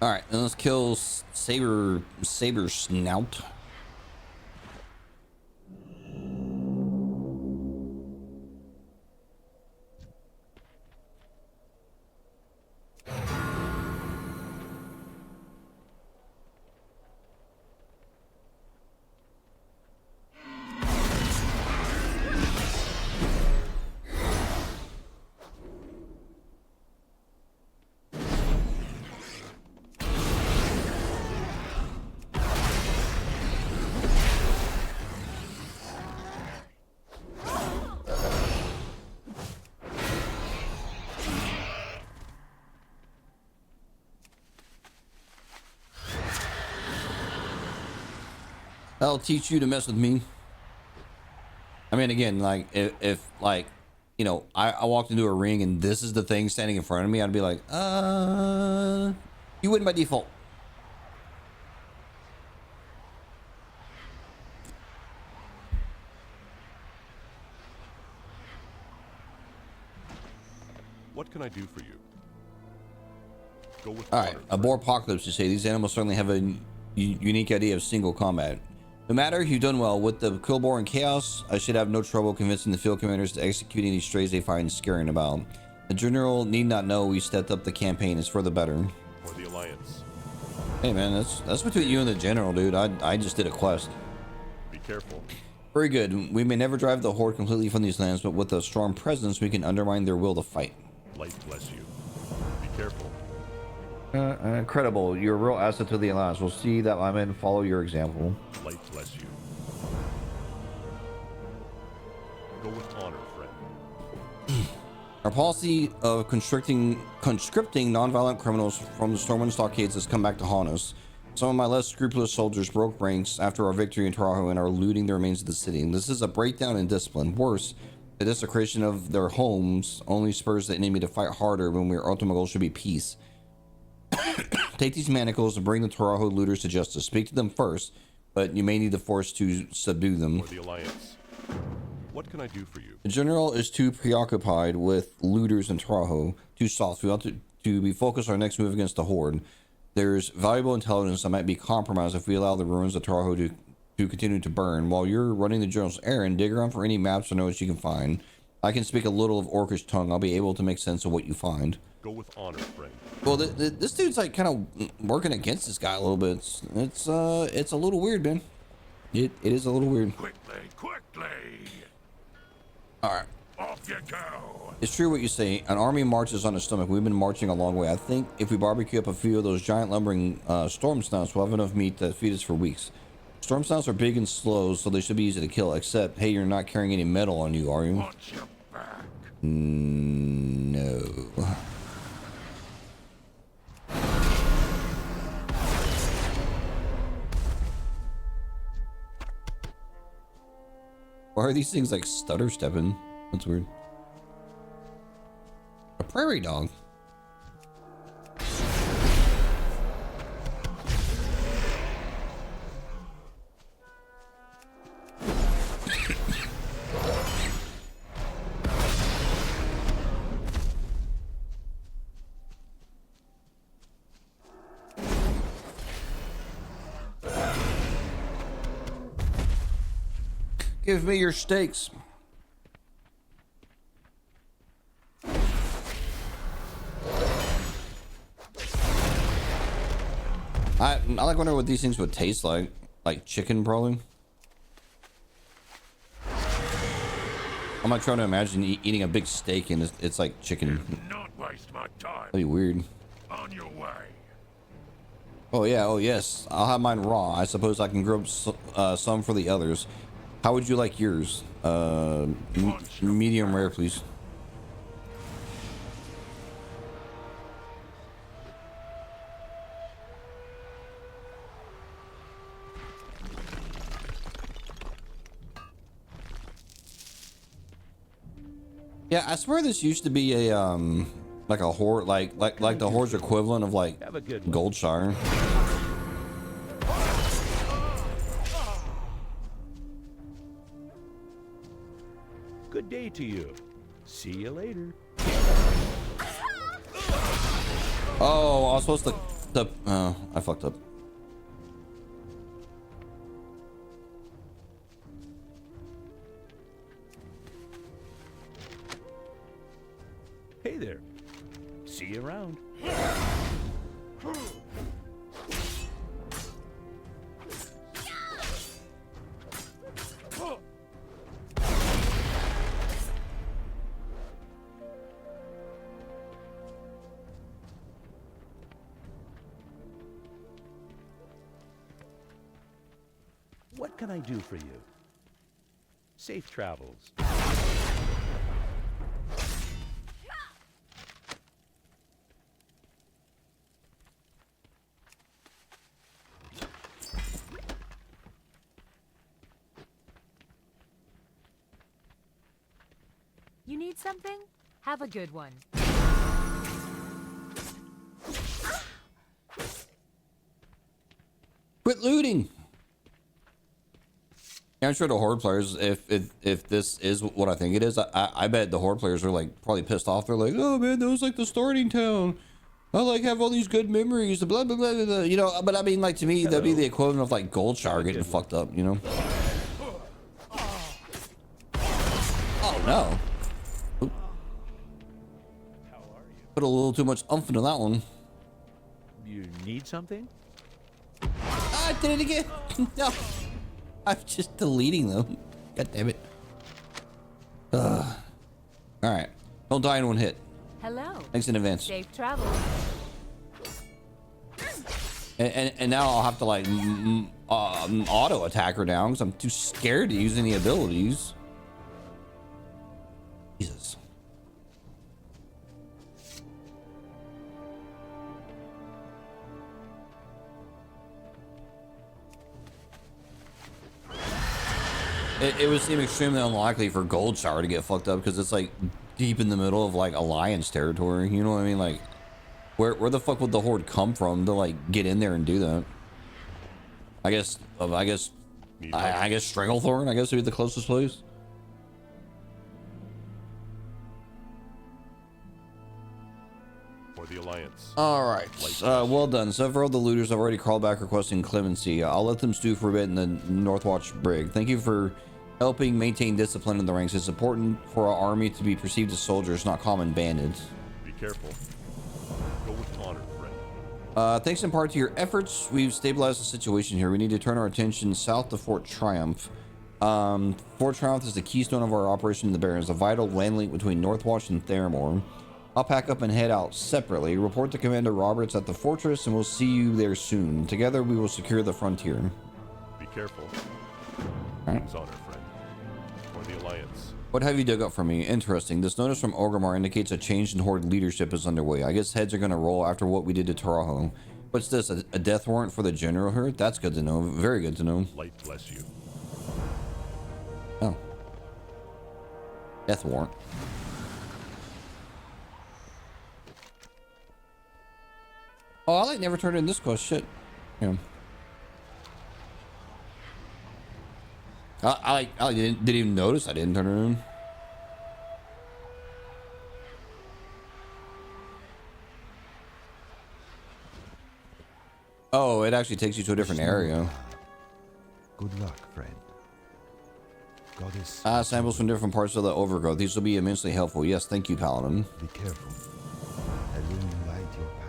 All right, and let's kill Saber Snout. I'll teach you to mess with me. I mean, again, like if like, you know, I walked into a ring and this is the thing standing in front of me, I'd be like, you win by default. What can I do for you? Go with All right, a boar apocalypse. You say these animals certainly have a unique idea of single combat. No matter, you've done well with the Killboar and Chaos. I should have no trouble convincing the field commanders to execute any strays they find scaring about. The general need not know we stepped up the campaign. It's for the better. For the Alliance. Hey man, that's between you and the general, dude. I just did a quest. Be careful. Very good. We may never drive the horde completely from these lands, but with a strong presence, we can undermine their will to fight. Light bless you. Be careful. Incredible. You're a real asset to the Alliance. We'll see that I'm in. Follow your example. Light bless you. Go with honor, friend. Our policy of conscripting nonviolent criminals from the Stormwind stockades has come back to haunt us. Some of my less scrupulous soldiers broke ranks after our victory in Tahoe and are looting the remains of the city. And this is a breakdown in discipline. Worse, the desecration of their homes only spurs the enemy to fight harder when our ultimate goal should be peace. Take these manacles and bring the Tahoe looters to justice. Speak to them first, but you may need the force to subdue them. For the Alliance. What can I do for you? The general is too preoccupied with looters in Tahoe, too soft. We ought to be focused on our next move against the horde. There's valuable intelligence that might be compromised if we allow the ruins of Tahoe to continue to burn. While you're running the general's errand, dig around for any maps or notes you can find. I can speak a little of Orcish tongue. I'll be able to make sense of what you find. Go with honor, friend. Well, this dude's like kind of working against this guy a little bit. It's a little weird, man. It is a little weird. Quickly, quickly! All right. Off you go! It's true what you say. An army marches on its stomach. We've been marching a long way. I think if we barbecue up a few of those giant lumbering storm snouts, we'll have enough meat to feed us for weeks. Storm snouts are big and slow, so they should be easy to kill. Except, hey, you're not carrying any metal on you, are you? Watch your back! No. Why are these things like stutter stepping? That's weird. A prairie dog. Give me your steaks. I like wondering what these things would taste like chicken probably. I'm like trying to imagine eating a big steak and it's like chicken. Not waste my time. That'd be weird. On your way. Oh yeah, oh yes. I'll have mine raw. I suppose I can grill some for the others. How would you like yours? Medium rare, please. Yeah, I swear this used to be a like a horde, like the horde's equivalent of like Goldshire. Good day to you. See you later. Oh, I was supposed to I fucked up. Hey there. See you around. What can I do for you? Safe travels. You need something? Have a good one. Quit looting. Yeah, I'm sure the horde players, if this is what I think it is, I bet the horde players are like probably pissed off. They're like, oh man, that was like the starting town. I like have all these good memories, blah blah blah blah, blah. You know. But I mean, like to me, that'd be the equivalent of like Goldshire getting fucked up, you know. Oh no. Oop. Put a little too much oomph into that one. You need something? I did it again. No. I'm just deleting them. God damn it. Ugh. All right. Don't die in one hit. Hello. Thanks in advance. Safe travel. And now I'll have to like auto attack her down because I'm too scared to use any abilities. Jesus. It would seem extremely unlikely for Gold Shower to get fucked up because it's like deep in the middle of like Alliance territory. You know what I mean? Like, where the fuck would the Horde come from to like get in there and do that? I guess Stranglethorn. I guess would be the closest place. For the Alliance. All right. Well done. Several of the looters have already crawled back requesting clemency. I'll let them stew for a bit in the Northwatch brig. Thank you for helping maintain discipline in the ranks. It's important for our army to be perceived as soldiers, not common bandits. Be careful. Go with honor, friend. Thanks in part to your efforts, we've stabilized the situation here. We need to turn our attention south to Fort Triumph. Fort Triumph is the keystone of our operation in the Barrens, a vital land link between Northwatch and Theramore. I'll pack up and head out separately. Report to Commander Roberts at the fortress, and we'll see you there soon. Together, we will secure the frontier. Be careful. All right. King's honor, friend. For the Alliance. What have you dug up for me? Interesting. This notice from Orgrimmar indicates a change in Horde leadership is underway. I guess heads are going to roll after what we did to Taraho. What's this? A death warrant for the general here? That's good to know. Very good to know. Light bless you. Oh. Death warrant. Oh, I like never turned in this quest. Shit. Yeah. I didn't even notice I didn't turn it in. Oh, it actually takes you to a different area. Good luck, friend. Goddess. Samples from different parts of the overgrowth. These will be immensely helpful. Yes, thank you, Paladin. Be careful. I will light your path.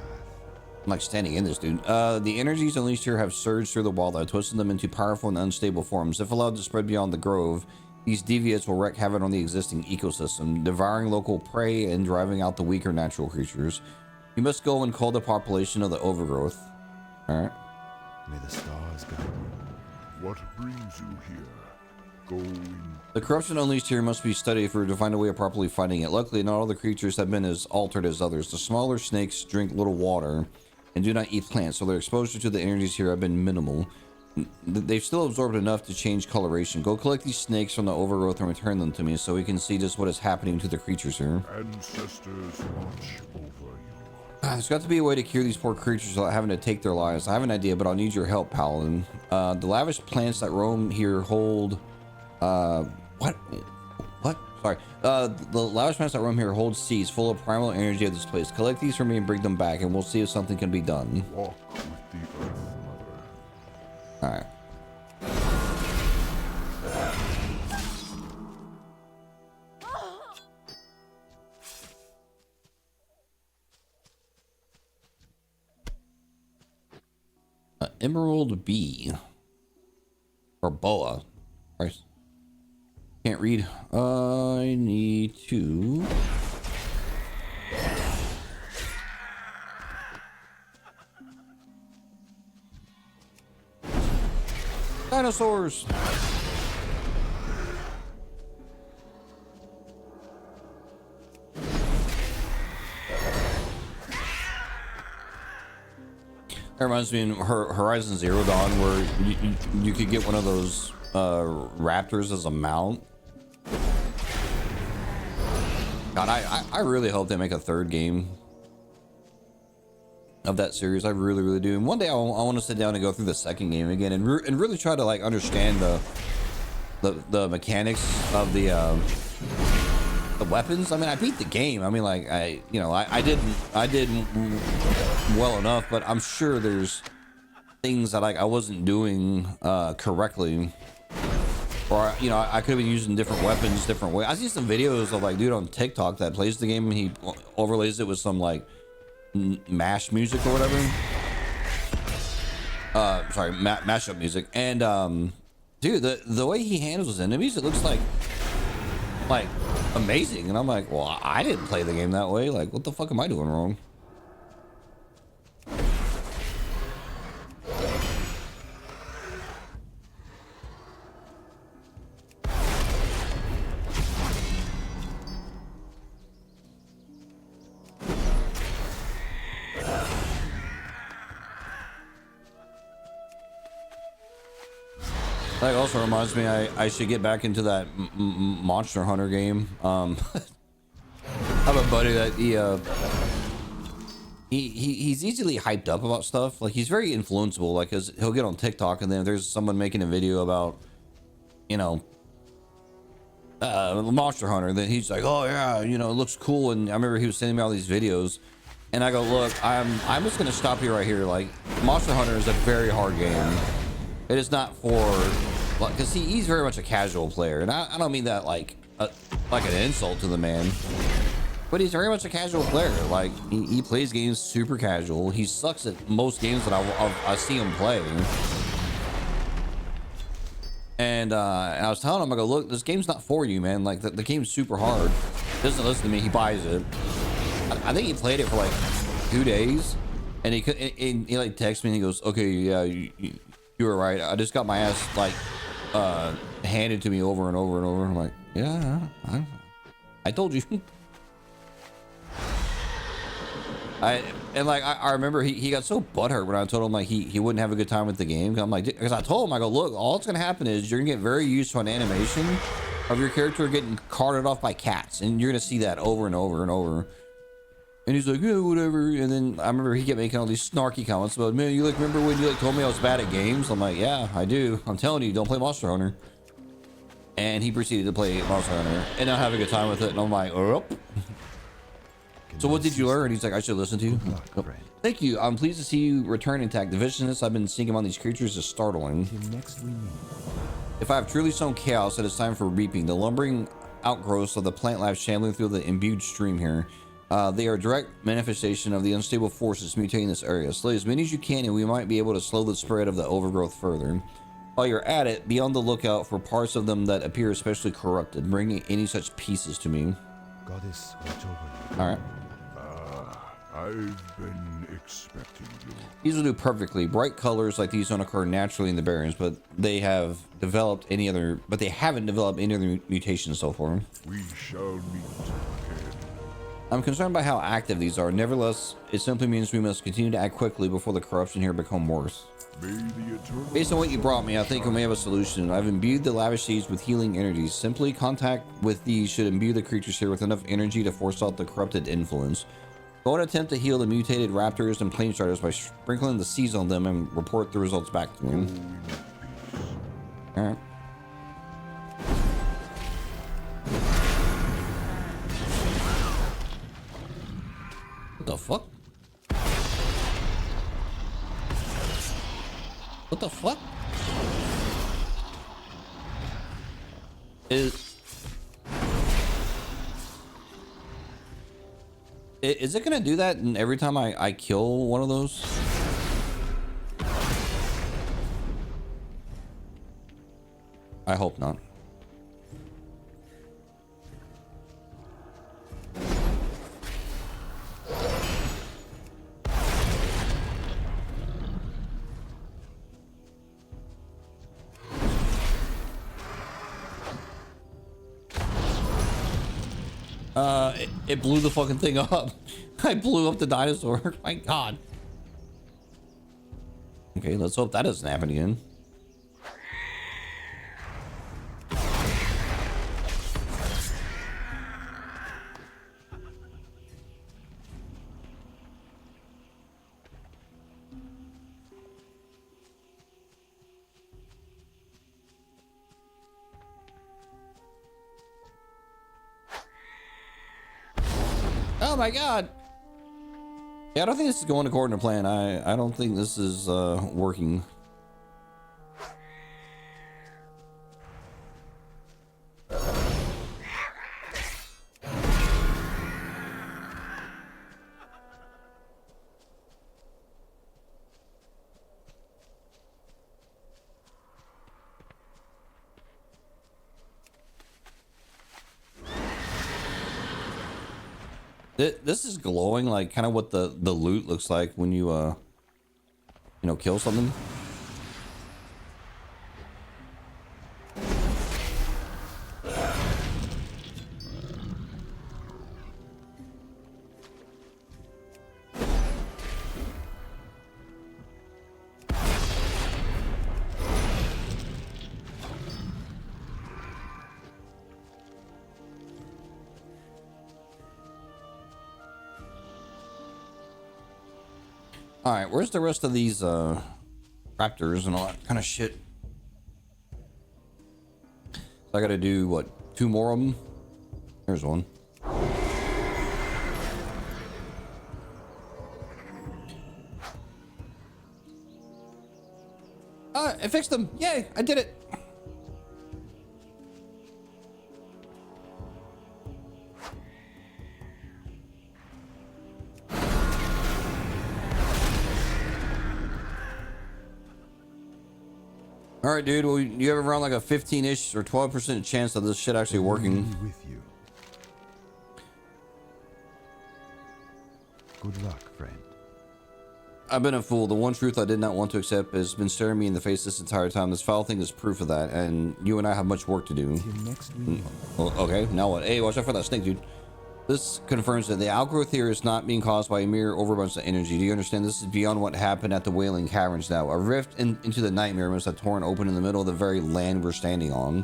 I'm like standing in this, dude. The energies unleashed here have surged through the wildlife, twisting them into powerful and unstable forms. If allowed to spread beyond the grove, these deviates will wreak havoc on the existing ecosystem, devouring local prey and driving out the weaker natural creatures. You must go and cull the population of the overgrowth. Alright. May the stars guide you. What brings you here? Going. The corruption unleashed here must be studied to find a way of properly fighting it. Luckily, not all the creatures have been as altered as others. The smaller snakes drink little water and do not eat plants, so their exposure to the energies here have been minimal. They've still absorbed enough to change coloration. Go collect these snakes from the overgrowth and return them to me so we can see just what is happening to the creatures here. Ancestors watch over you. There's got to be a way to cure these poor creatures without having to take their lives. I have an idea, but I'll need your help, Paladin. The lavish plants that roam here hold... What? Sorry. The lavish plants that roam here hold seeds full of primal energy of this place. Collect these for me and bring them back, and we'll see if something can be done. Walk with the Earth Mother. Alright. Emerald Bee. Or Boa. Christ. Can't read. I need to... Dinosaurs! That reminds me of Horizon Zero Dawn, where you could get one of those raptors as a mount. God, I really hope they make a third game of that series. I really do. And one day I want to sit down and go through the second game again and really try to like understand the mechanics of the weapons. I mean, I beat the game. I mean, like I didn't well enough, but I'm sure there's things that like I wasn't doing correctly, or I could have been using different weapons different way. I see some videos of like dude on TikTok that plays the game and he overlays it with some like mash music or whatever. Sorry, mashup music, and dude, the way he handles his enemies, it looks like amazing. And I'm like, well, I didn't play the game that way. Like, what the fuck am I doing wrong? That also reminds me, I should get back into that Monster Hunter game. I have a buddy that he's easily hyped up about stuff. Like, he's very influenceable. Like, cause he'll get on TikTok and then if there's someone making a video about, you know, Monster Hunter, then he's like, oh yeah, you know, it looks cool. And I remember he was sending me all these videos, and I go, look, I'm just gonna stop you right here. Like, Monster Hunter is a very hard game. It is not for, like, because he's very much a casual player, and I don't mean that like an insult to the man, but he's very much a casual player. Like, he plays games super casual. He sucks at most games that I see him play. And I was telling him, I go, look, this game's not for you, man. Like, the game's super hard. He doesn't listen to me. He buys it. I think he played it for like 2 days, and he like texts me and he goes, okay, yeah, you were right. I just got my ass like handed to me over and over and over. I'm like, yeah, I told you. I remember he got so butthurt when I told him like he wouldn't have a good time with the game. I'm like, because I told him, I go, look, all that's gonna happen is you're gonna get very used to an animation of your character getting carted off by cats, and you're gonna see that over and over and over. And he's like, yeah, whatever. And then I remember he kept making all these snarky comments about, man, you like remember when you like told me I was bad at games? I'm like, yeah, I do. I'm telling you, don't play Monster Hunter. And he proceeded to play Monster Hunter and not have a good time with it. And I'm like, oh. So what did you learn? He's like, I should listen to you. Oh. Thank you. I'm pleased to see you return intact. The viciousness I've been seeing among these creatures is startling. If I have truly sown chaos, it is time for reaping. The lumbering outgrowths of the plant life shambling through the imbued stream here. They are a direct manifestation of the unstable forces mutating this area. Slay as many as you can, and we might be able to slow the spread of the overgrowth further. While you're at it, be on the lookout for parts of them that appear especially corrupted. Bring any such pieces to me. Goddess, watch over you. All right. I've been expecting you. These will do perfectly. Bright colors like these don't occur naturally in the barrens, but they haven't developed any other mutations so far. We shall meet again. I'm concerned by how active these are. Nevertheless, it simply means we must continue to act quickly before the corruption here become worse. Based on what you brought me, I think we may have a solution. I've imbued the lavish seeds with healing energies. Simply contact with these should imbue the creatures here with enough energy to force out the corrupted influence. Go and attempt to heal the mutated raptors and plane starters by sprinkling the seeds on them and report the results back to me. Alright. What the fuck? What the fuck? Is it gonna do that and every time I kill one of those? I hope not. It blew the fucking thing up. I blew up the dinosaur. My God. Okay, let's hope that doesn't happen again. Oh my God. Yeah, I don't think this is going according to plan. I don't think this is working. This is glowing, like kind of what the loot looks like when you you know, kill something. All right, where's the rest of these raptors and all that kind of shit? So I gotta do what, 2 more of them? There's one. I fixed them. Yay, I did it. All right, dude. Well, you have around like a 15-ish or 12% chance of this shit actually working. With you. Good luck, friend. I've been a fool. The one truth I did not want to accept has been staring me in the face this entire time. This foul thing is proof of that, and you and I have much work to do. Till next week. Well, okay, now what? Hey, watch out for that snake, dude. This confirms that the outgrowth here is not being caused by a mere overabundance of energy. Do you understand? This is beyond what happened at the Wailing Caverns now. A rift into the nightmare must have torn open in the middle of the very land we're standing on.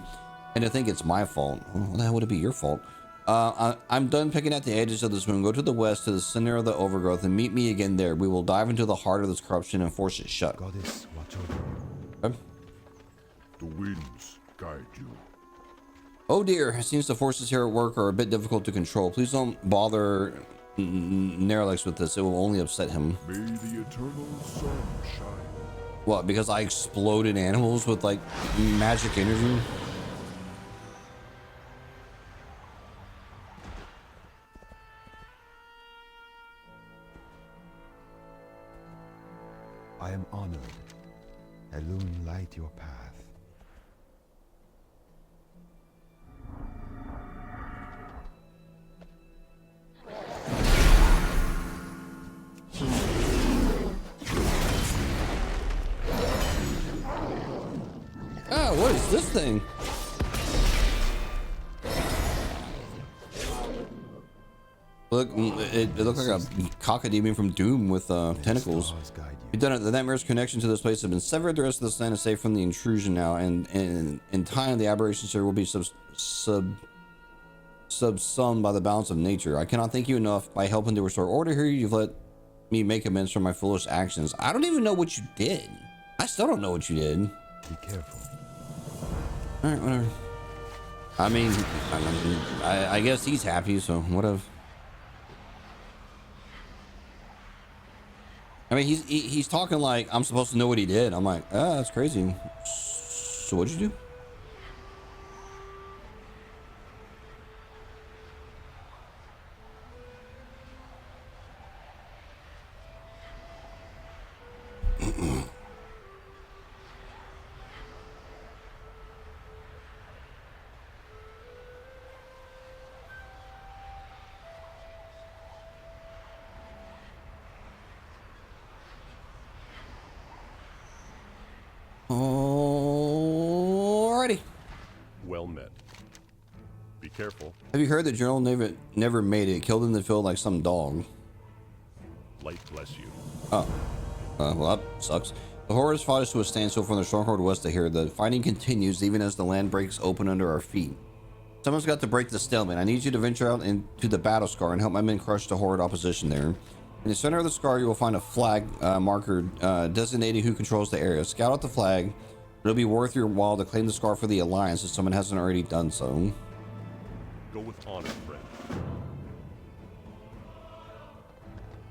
And I think it's my fault. Well, the hell would it be your fault? I'm done picking at the edges of this moon. Go to the west, to the center of the overgrowth, and meet me again there. We will dive into the heart of this corruption and force it shut. Goddess, watch over you. Okay. The winds guide you. Oh dear, it seems the forces here at work are a bit difficult to control. Please don't bother Nerlex with this. It will only upset him. May the eternal sun shine. What, because I exploded animals with like magic energy? I am honored. Elune, light your path. Ah, what is this thing? Look, it looks like a cockadeemon from Doom with tentacles. Stars guide you. You've done it. The nightmare's connection to this place has been severed. The rest of this land is safe from the intrusion now, and in time, the aberrations here will be subsumed by the balance of nature. I cannot thank you enough. By helping to restore order here, you've let me make amends for my foolish actions. I don't even know what you did. I still don't know what you did. Be careful. All right, whatever. I mean, I guess he's happy, so whatever. I mean, he's talking like I'm supposed to know what he did. I'm like, ah, that's crazy. So what'd you do? Alrighty. Well met. Be careful. Have you heard the journal never made it? Killed in the field like some dog. Light bless you. Oh. Well, that sucks. The horrors fought us to a standstill from the stronghold west of here. The fighting continues even as the land breaks open under our feet. Someone's got to break the stalemate. I need you to venture out into the battle scar and help my men crush the horde opposition there. In the center of the scar, you will find a flag marker designating who controls the area. Scout out the flag. It'll be worth your while to claim the scar for the Alliance if someone hasn't already done so. Go with honor, friend.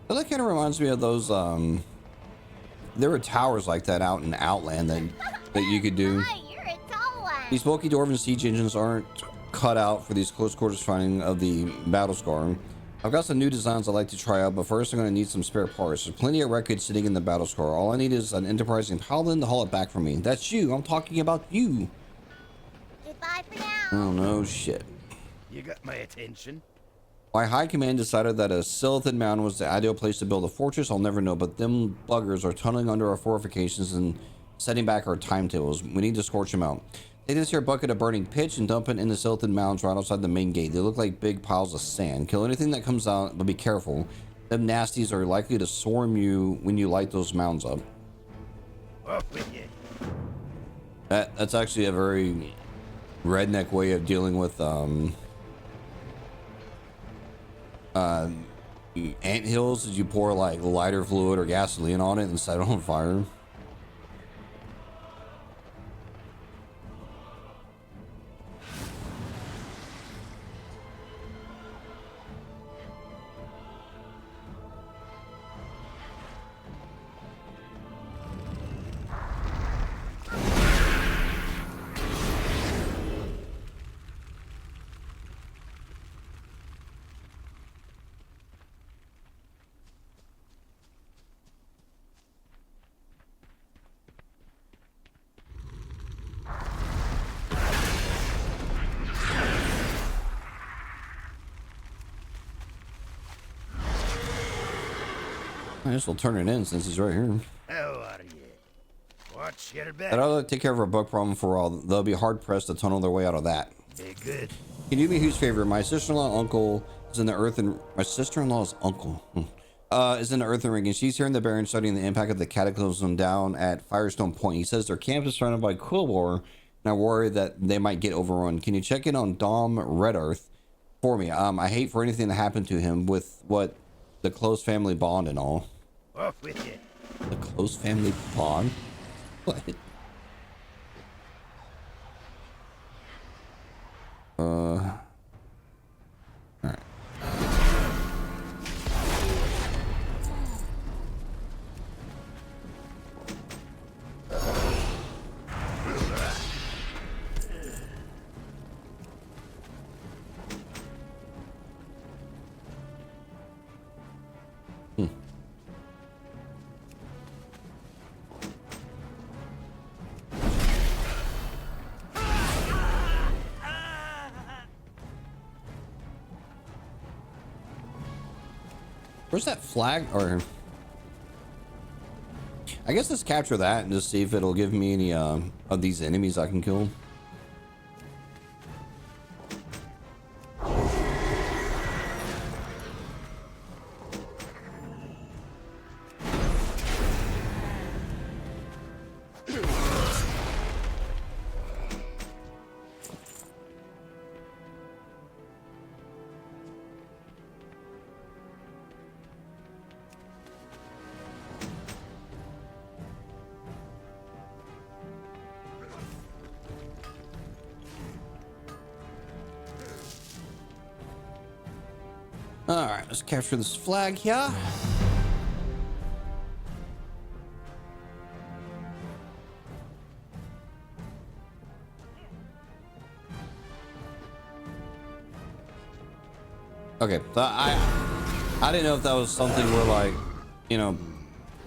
Well, that kind of reminds me of those, there were towers like that out in Outland that you could do. Hi, you're a tall one. These bulky dwarven siege engines aren't cut out for these close quarters fighting of the battle scar. I've got some new designs I'd like to try out, but first I'm going to need some spare parts. There's plenty of wreckage sitting in the battle scar. All I need is an enterprising paladin to haul it back for me. That's you. I'm talking about you. Goodbye for now. Oh, no shit. You got my attention. Why High Command decided that a Silithan Mound was the ideal place to build a fortress, I'll never know, but them buggers are tunneling under our fortifications and setting back our timetables. We need to scorch them out. Take this here bucket of burning pitch and dump it in the Silithan Mounds right outside the main gate. They look like big piles of sand. Kill anything that comes out, but be careful. Them nasties are likely to swarm you when you light those mounds up. That's actually a very redneck way of dealing with ant hills. Is you pour like lighter fluid or gasoline on it and set it on fire. I guess we'll turn it in since he's right here. How are you? What's your bet? I'd rather take care of our bug problem for all. They'll be hard pressed to tunnel their way out of that. Be good. Can you do me a huge favor? My sister-in-law uncle is in the earth, and my sister-in-law's uncle is in the earthen ring, and she's here in the Baron studying the impact of the cataclysm down at Firestone Point. He says their camp is surrounded by Quillbore, and I worry that they might get overrun. Can you check in on Dom Red Earth for me? I hate for anything to happen to him with what the close family bond and all. Off with you. The close family bond? What? Alright. Where's that flag? Or I guess let's capture that and just see if it'll give me any of these enemies I can kill. Alright, let's capture this flag here. Okay, so I didn't know if that was something where, like, you know,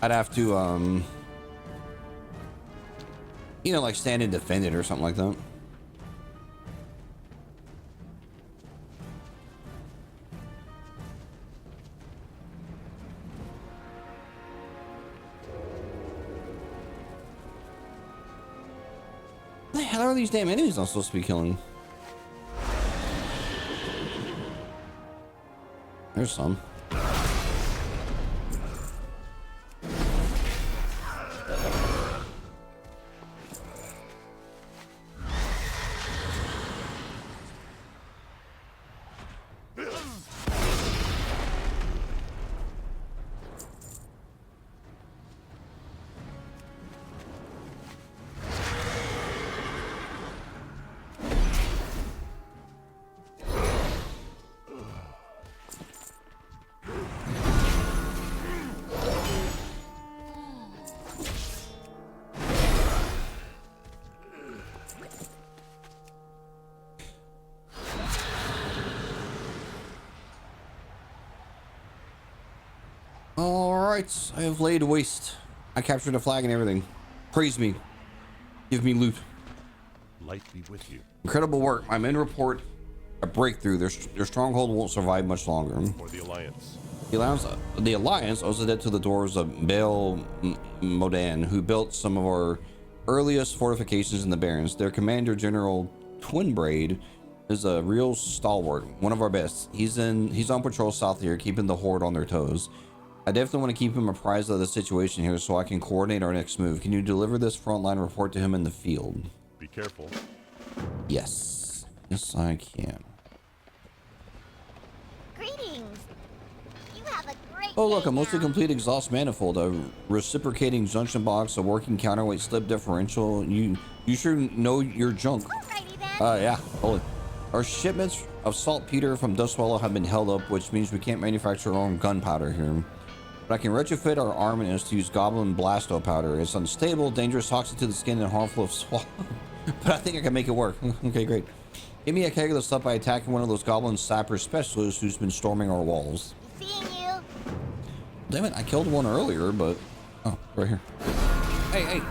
I'd have to you know, like stand and defend it or something like that. What the hell are these damn enemies I'm supposed to be killing? There's some. Alright, I have laid waste. I captured a flag and everything. Praise me. Give me loot. Light be with you. Incredible work. My men report a breakthrough. Their stronghold won't survive much longer. For the Alliance. The Alliance owes a debt to the dwarves of Baal Modan, who built some of our earliest fortifications in the Barrens. Their commander, General Twinbraid, is a real stalwart, one of our best. He's on patrol south here, keeping the horde on their toes. I definitely want to keep him apprised of the situation here so I can coordinate our next move. Can you deliver this frontline report to him in the field? Be careful. Yes. Yes, I can. Greetings. You have a great Oh, look, day a mostly now. complete exhaust manifold, a reciprocating junction box, a working counterweight slip differential. You sure know your junk. Alrighty then. Yeah, totally. Our shipments of saltpeter from Dustwallow have been held up, which means we can't manufacture our own gunpowder here. But I can retrofit our armaments to use goblin blasto powder. It's unstable, dangerous, toxic to the skin, and harmful if swallowed. But I think I can make it work. Okay, great. Give me a keg of the stuff by attacking one of those goblin sapper specialists who's been storming our walls. Be seeing you. Damn it, I killed one earlier, but... Oh, right here. Hey!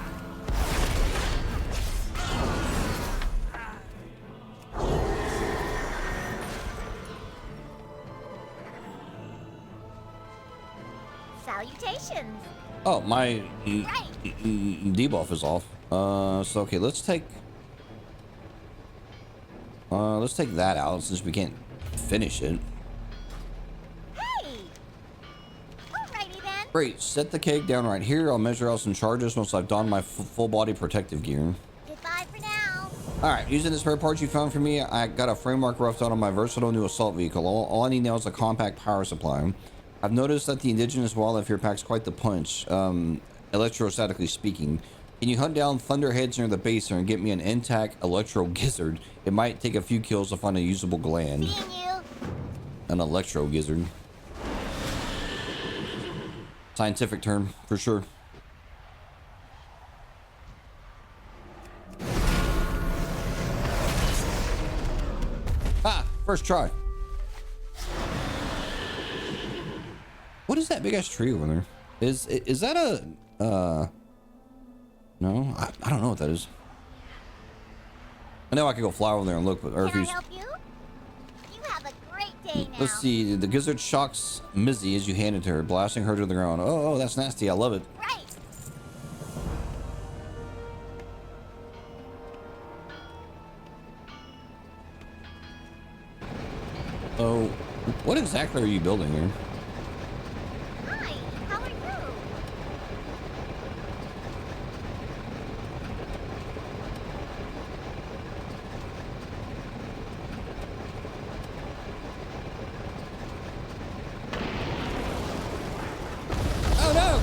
Salutations. Oh, my Right. debuff is off. So okay, let's take that out since we can't finish it. Hey. Alrighty then. Great, set the keg down right here. I'll measure out some charges once I've donned my full body protective gear. Goodbye for now. Alright, using the spare parts you found for me, I got a framework roughed out on my versatile new assault vehicle. All I need now is a compact power supply. I've noticed that the indigenous wildlife here packs quite the punch, electrostatically speaking. Can you hunt down thunderheads near the base here and get me an intact electro gizzard? It might take a few kills to find a usable gland. Seeing you. An electro gizzard. Scientific term, for sure. Ah, first try. What is that big ass tree over there? Is that a no? I don't know what that is. I know I could go fly over there and look, but or if Can I he's, help you? You have a great day now. let's see. The gizzard shocks Mizzy as you hand it to her, blasting her to the ground. Oh, that's nasty. I love it. Right. Oh, what exactly are you building here? Hi. How are you? Oh no!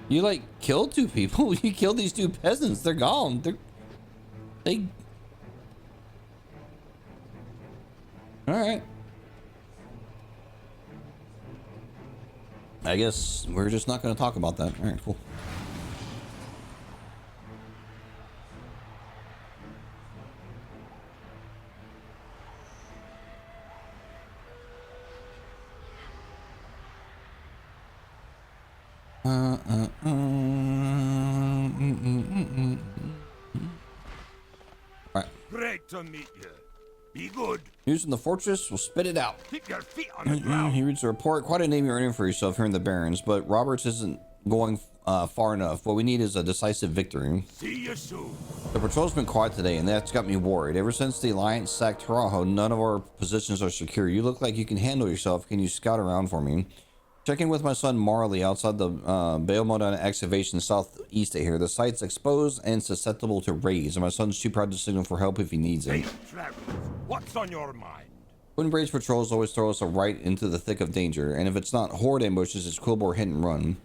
You like killed two people. You killed these two peasants. They're gone. They. All right. I guess we're just not going to talk about that. All right, cool. Alright. Great to meet you. Be good. Using the fortress, we'll spit it out. Keep your feet on the ground. He reads the report. Quite a name you're earning for yourself here in the Barrens, but Roberts isn't going far enough. What we need is a decisive victory. See you soon. The patrol's been quiet today, and that's got me worried. Ever since the Alliance sacked Taurajo, none of our positions are secure. You look like you can handle yourself. Can you scout around for me? Check in with my son Marley outside the Baelmodon excavation southeast of here. The site's exposed and susceptible to raids, and my son's too proud to signal for help if he needs it. Safe travels. What's on your mind? Windbraid's patrols always throw us right into the thick of danger, and if it's not horde ambushes, it's Quillbore hit and run.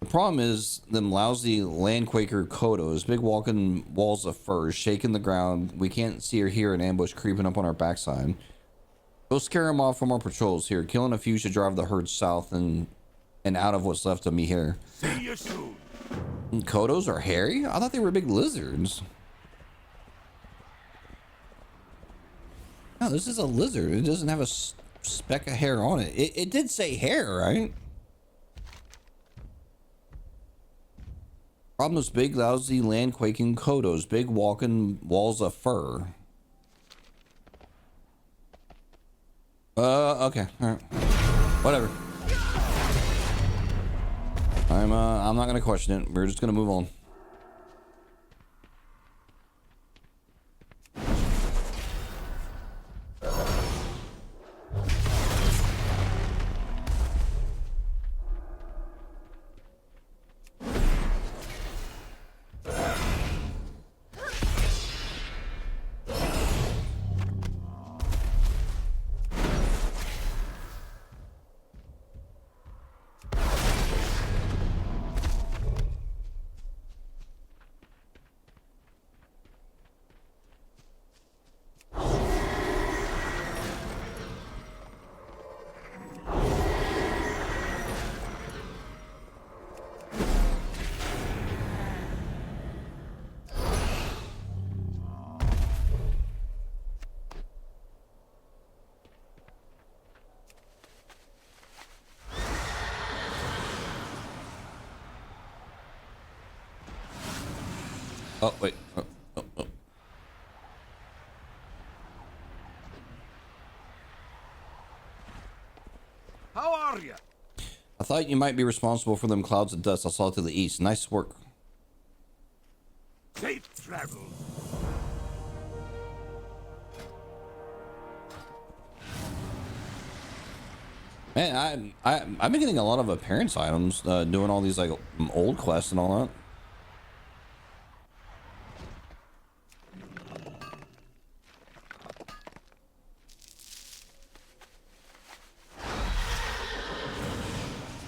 The problem is them lousy Landquaker Kodos, big walking walls of fur, shaking the ground. We can't see or hear an ambush creeping up on our backside. Go scare them off from our patrols here. Killing a few should drive the herd south and out of what's left of me here. See you soon. Kodos are hairy? I thought they were big lizards. No, this is a lizard. It doesn't have a speck of hair on it. It did say hair, right? Problems: big, lousy, land quaking kodos, big walking walls of fur. Okay, all right, whatever. I'm not gonna question it. We're just gonna move on. Oh, wait. Oh. How are you? I thought you might be responsible for them clouds of dust I saw to the east. Nice work. Safe travel. Man, I've been getting a lot of appearance items doing all these like old quests and all that.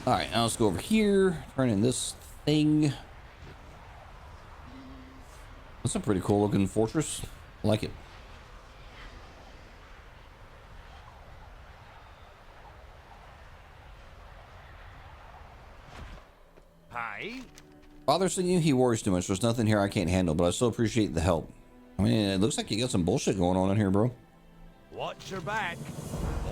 All right, now let's go over here. Turn in this thing. That's a pretty cool looking fortress. I like it. Hi. Bothersome you? He worries too much. There's nothing here I can't handle, but I still appreciate the help. I mean, it looks like you got some bullshit going on in here, bro. Watch your back.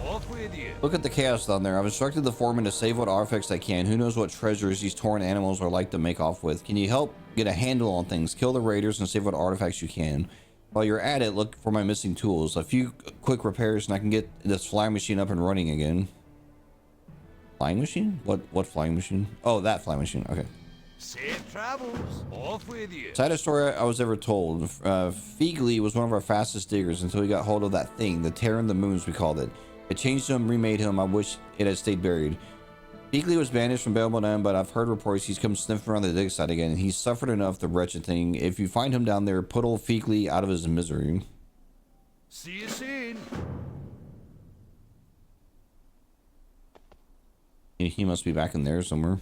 Off with you. Look at the chaos down there. I've instructed the foreman to save what artifacts I can. Who knows what treasures these torn animals are like to make off with. Can you help get a handle on things? Kill the raiders and save what artifacts you can. While you're at it, look for my missing tools. A few quick repairs and I can get this flying machine up and running again. Flying machine? What flying machine? Oh, that flying machine. Okay. Safe travels. Off with you. Saddest story I was ever told. Feegly was one of our fastest diggers until he got hold of that thing, the Tear in the Moons we called it. It changed him, remade him. I wish it had stayed buried. Feegly was banished from Belmont, but I've heard reports he's come sniffing around the dig site again. He's suffered enough, the wretched thing. If you find him down there, put old Feegly out of his misery. See you soon. He must be back in there somewhere.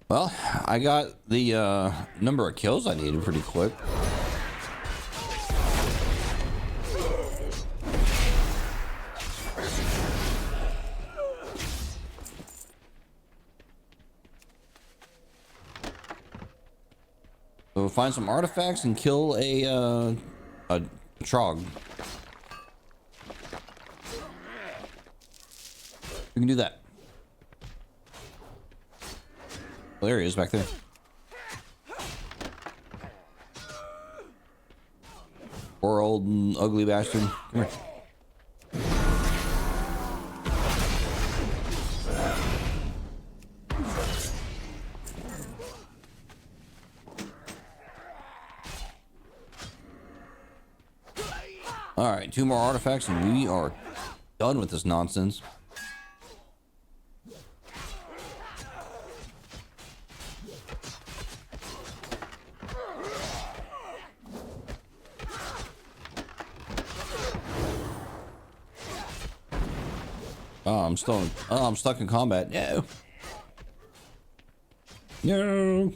Well, I got the number of kills I needed pretty quick. So find some artifacts and kill a trog. We can do that. Oh, there he is back there. Poor old and ugly bastard. Come here. All right, 2 more artifacts and we are done with this nonsense. Oh, I'm stuck in combat. No. No.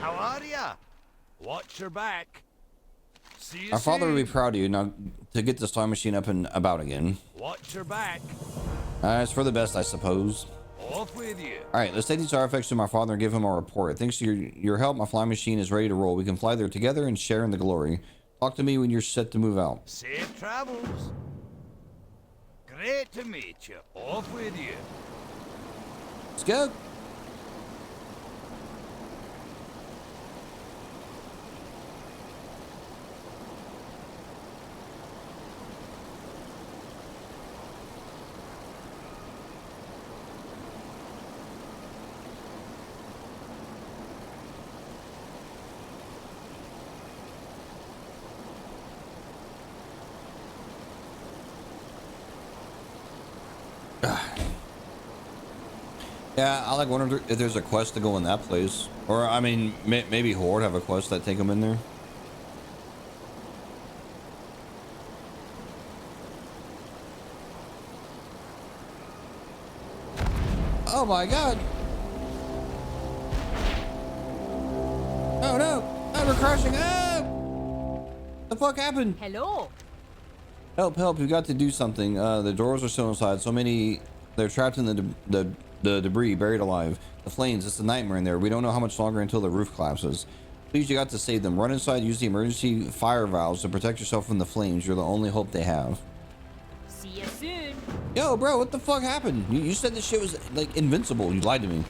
How are ya? Watch your back. See you Our father would be soon. proud of you now to get this time machine up and about again. Watch your back. It's for the best, I suppose. Off with you. All right, let's take these artifacts to my father and give him a report. Thanks to your help, my flying machine is ready to roll. We can fly there together and share in the glory. Talk to me when you're set to move out. Safe travels. Great to meet you. Off with you. Let's go. Yeah, I like wonder if there's a quest to go in that place, or I mean, maybe Horde have a quest that take them in there. Oh my God! Oh no! Oh, we're crashing! Ah! The fuck happened? Hello. Help! Help! We got to do something. The doors are still inside. So many. They're trapped in the debris, buried alive. The flames. It's a nightmare in there. We don't know how much longer until the roof collapses. Please, you got to save them. Run inside. Use the emergency fire valves to protect yourself from the flames. You're the only hope they have. See you soon. Yo, bro, what the fuck happened? You said this shit was like invincible. You lied to me.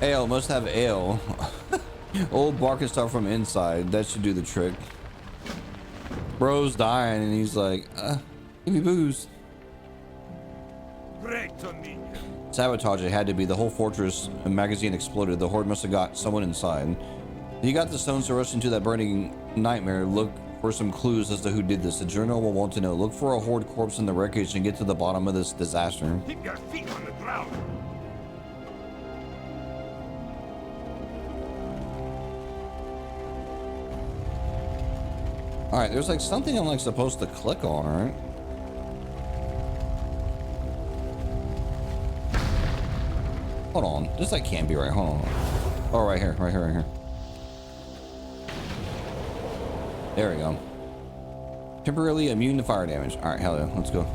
Ale must have ale. Old barking stuff from inside. That should do the trick. Bro's dying and he's like, give me booze. Great to meet you. Sabotage it had to be. The whole fortress and magazine exploded. The Horde must have got someone inside. You got the stones to rush into that burning nightmare. Look for some clues as to who did this. The journal will want to know. Look for a Horde corpse in the wreckage and get to the bottom of this disaster. Keep your feet on the ground. Alright, there's like something I'm like supposed to click on, right? Hold on. This like can't be right. Hold on. Oh, right here, right here, right here. There we go. Temporarily immune to fire damage. Alright, hell yeah. Let's go.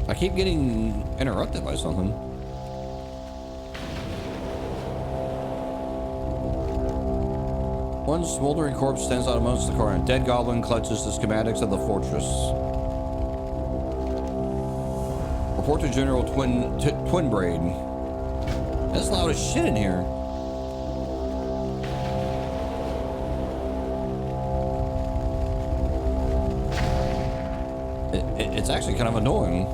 I keep getting interrupted by something. One smoldering corpse stands out amongst the corner. A dead goblin clutches the schematics of the fortress. Report to General Twinbraid. That's loud as shit in here. It's actually kind of annoying.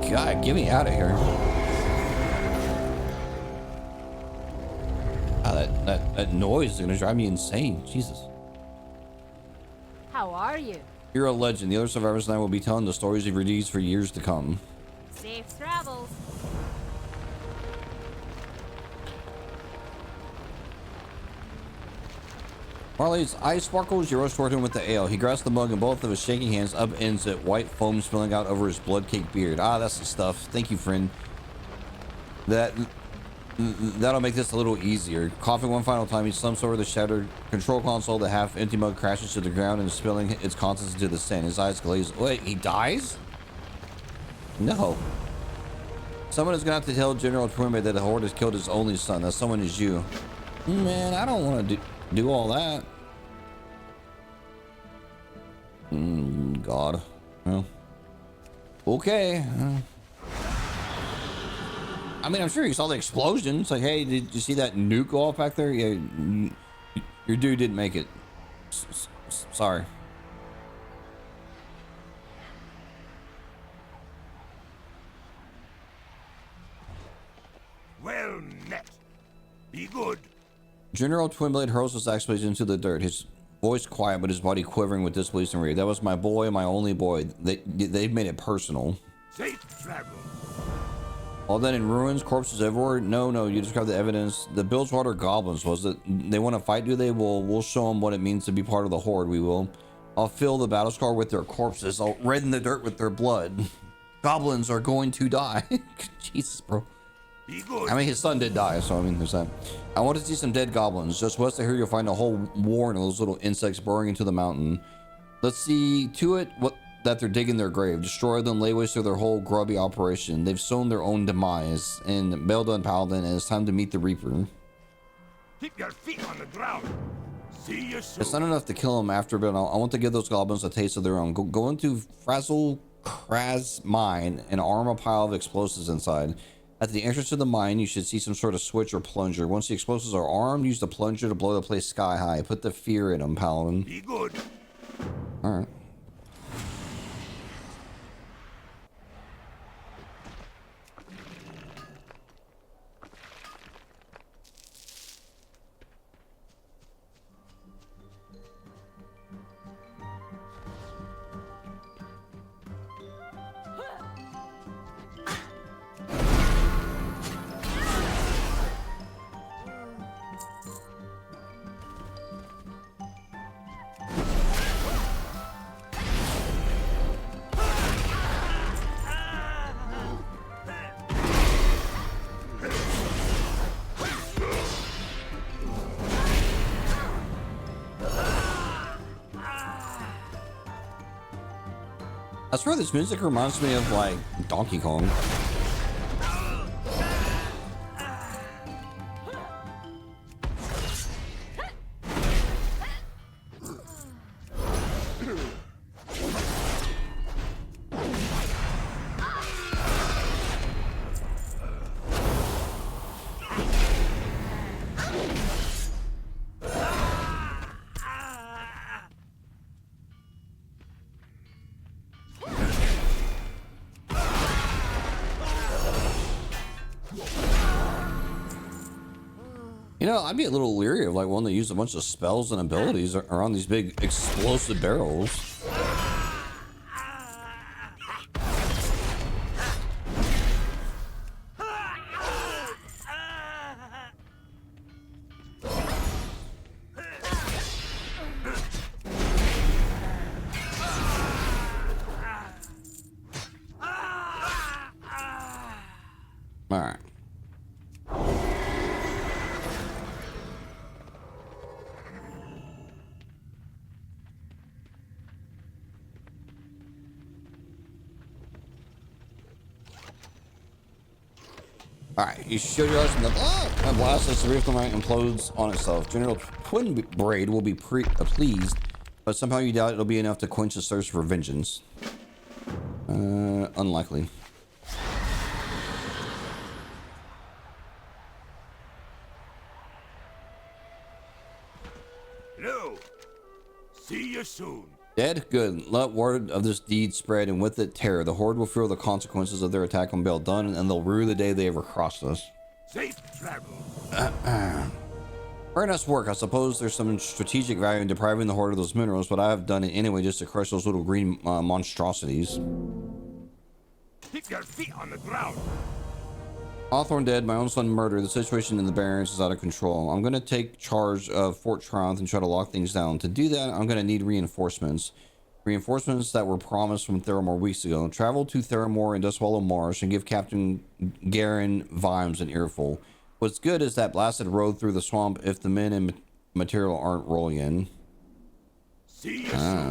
God, get me out of here. Ah, that noise is gonna drive me insane. Jesus. How are you? You're a legend. The other survivors and I will be telling the stories of your deeds for years to come. Safe travels. Marley's eye sparkles. You rush toward him with the ale. He grasps the mug in both of his shaking hands, upends it, white foam spilling out over his blood-caked beard. Ah, that's the stuff. Thank you, friend. That'll make this a little easier. Coughing one final time, he slumps over the shattered control console. The half-empty mug crashes to the ground and spilling its contents into the sand. His eyes glaze. Wait, he dies? No. Someone is gonna have to tell General Twinbait that the Horde has killed his only son. That someone is you. Man, I don't want to do all that. God. Well. Okay. I mean, I'm sure you saw the explosion. It's like, hey, did you see that nuke go off back there? Yeah, your dude didn't make it. Sorry. Well met. Be good. General Twinblade hurls his axe blade into the dirt. His voice quiet, but his body quivering with disbelief and rage. That was my boy, my only boy. They made it personal. Safe travel. All that in ruins, corpses everywhere. No, you described the evidence. The Bilgewater goblins, was it? They want to fight, do they? We'll show them what it means to be part of the Horde. We will. I'll fill the battle scar with their corpses. I'll redden the dirt with their blood. Goblins are going to die. Jesus, bro. Be good. I mean, his son did die, so I mean, there's that. I want to see some dead goblins. Just west of here, you'll find a whole warren of those little insects burrowing into the mountain. Let's see to it that they're digging their grave. Destroy them, lay waste to their whole grubby operation. They've sown their own demise. And well done, Paladin, and it's time to meet the Reaper. Keep your feet on the ground. See you soon. It's not enough to kill them after, but I want to give those goblins a taste of their own. Go into Frazzle Kraz mine and arm a pile of explosives inside. At the entrance to the mine, you should see some sort of switch or plunger. Once the explosives are armed, use the plunger to blow the place sky high. Put the fear in them, Paladin. Be good. All right. I swear this music reminds me of like Donkey Kong. You know, I'd be a little leery of like one that used a bunch of spells and abilities around these big explosive barrels. All right. Alright, you show your eyes from the and blast as the reef mine implodes on itself. General Twinblade will be pleased, but somehow you doubt it'll be enough to quench his thirst for vengeance. Unlikely. Hello. See you soon. Dead? Good. Let word of this deed spread, and with it terror. The Horde will feel the consequences of their attack on Bell done, and they'll rue the day they ever crossed us. Safe travel. Very nice work. I suppose there's some strategic value in depriving the Horde of those minerals, but I have done it anyway just to crush those little green monstrosities. Keep your feet on the ground. Hawthorne dead, my own son murdered. The situation in the Barrens is out of control. I'm going to take charge of Fort Triumph and try to lock things down. To do that, I'm going to need reinforcements. Reinforcements that were promised from Theramore weeks ago. Travel to Theramore and Dustwallow Marsh and give Captain Garen Vimes an earful. What's good is that blasted road through the swamp if the men and material aren't rolling in.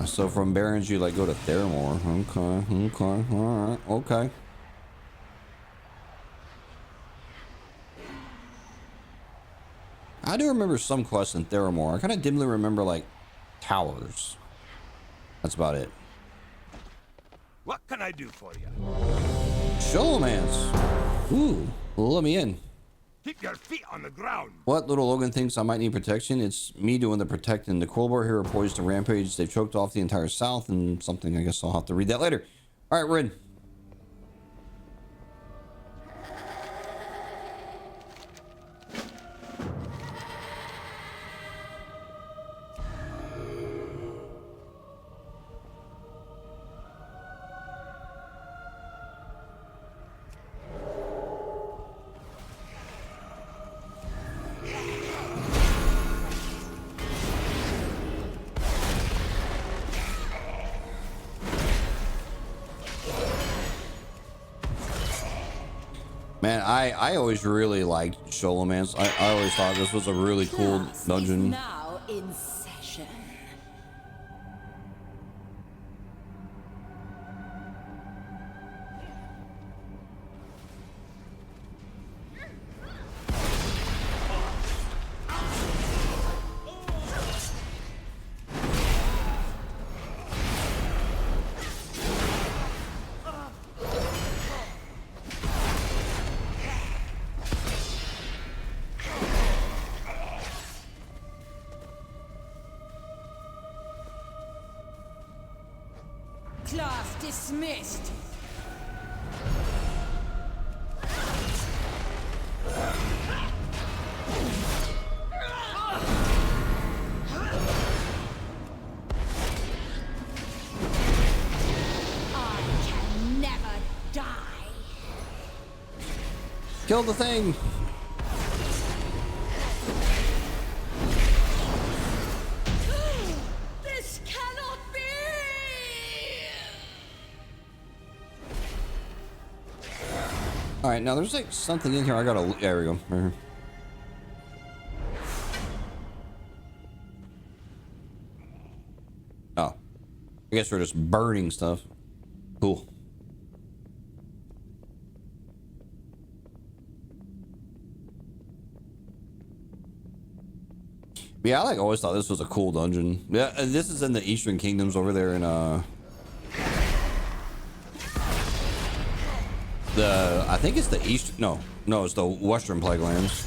So from Barrens you like go to Theramore. Okay, alright, okay. I do remember some quests in Theramore. I kind of dimly remember like towers. That's about it. What can I do for you? Sholomance. Ooh, let me in. Keep your feet on the ground. What? Little Logan thinks I might need protection. It's me doing the protecting. The Quillbar here are poised to rampage. They've choked off the entire south and something. I guess I'll have to read that later. All right, we're in. Man, I always really liked Sholomance. I always thought this was a really cool dungeon. Now in session. Class dismissed. I can never die. Kill the thing. This cannot be. All right, now there's like something in here. I gotta. There we go. Right here. Oh, I guess we're just burning stuff. Cool. Yeah, I like always thought this was a cool dungeon. Yeah, and this is in the Eastern Kingdoms over there in I think it's the East. No, it's the Western Plaguelands.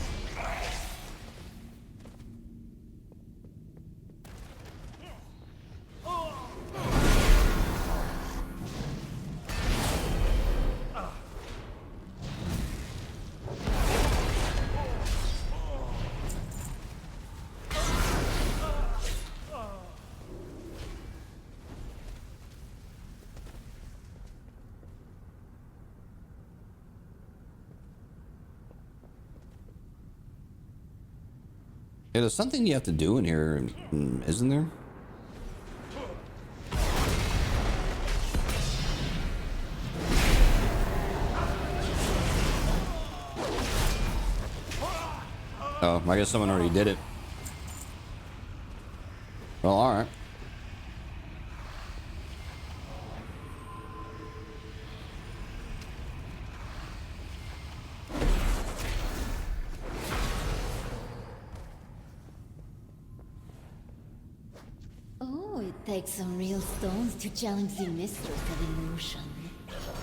Yeah, there's something you have to do in here, isn't there? Oh, I guess someone already did it. Well, all right. Oh, it takes some real stones to challenge the mistress of illusion.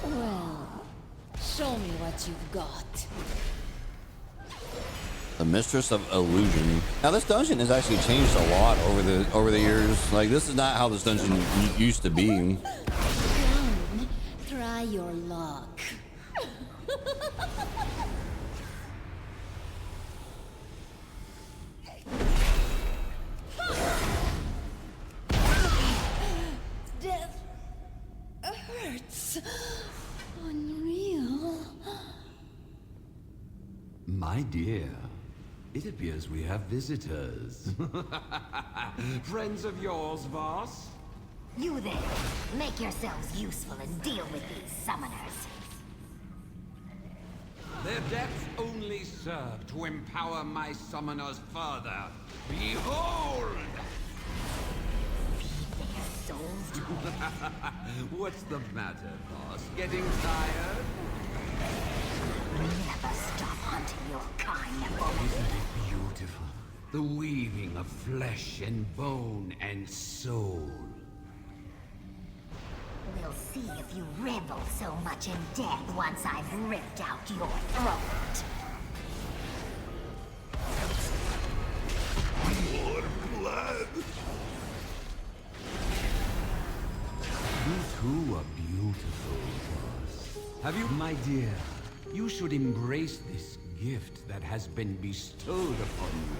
Well, show me what you've got. The Mistress of Illusion. Now this dungeon has actually changed a lot over the years. Like this is not how this dungeon used to be. Come, try your luck. Death hurts. Unreal. My dear, it appears we have visitors. Friends of yours, Voss? You there, make yourselves useful and deal with these summoners. Their deaths only serve to empower my summoners further. Behold! Feed their souls to What's the matter, boss? Getting tired? never stop hunting your kind, Napoleon. Isn't it beautiful? The weaving of flesh and bone and soul. We'll see if you revel so much in death once I've ripped out your throat. More blood! You too are beautiful, boss. Have you, my dear? You should embrace this gift that has been bestowed upon you.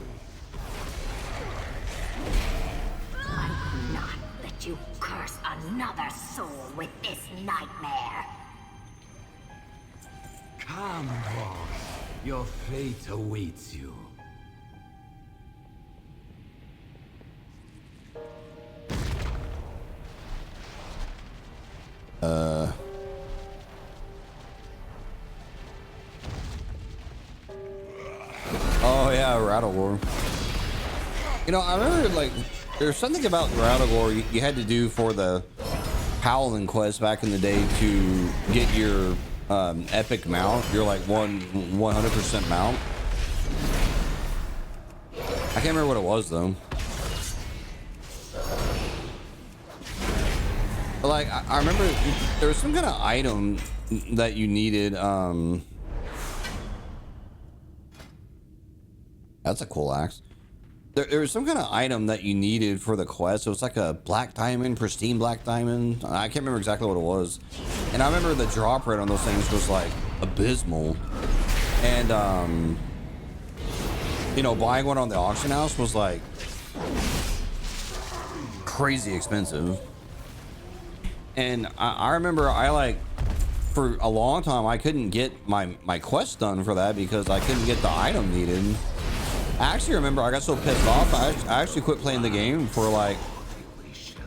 I will not let you curse another soul with this nightmare. Come, boss. Your fate awaits you. Oh yeah, Rattlegore. You know, I remember like there's something about Rattlegore you had to do for the Howling quest back in the day to get your epic mount. You're like 100% mount. I can't remember what it was though. But like I remember there was some kind of item that you needed. That's a cool axe. There was some kind of item that you needed for the quest. It was like a black diamond, pristine black diamond. I can't remember exactly what it was. And I remember the drop rate on those things was like abysmal. And, you know, buying one on the auction house was like crazy expensive. And I remember I like, for a long time, I couldn't get my quest done for that because I couldn't get the item needed. I actually remember I got so pissed off, I actually quit playing the game for like,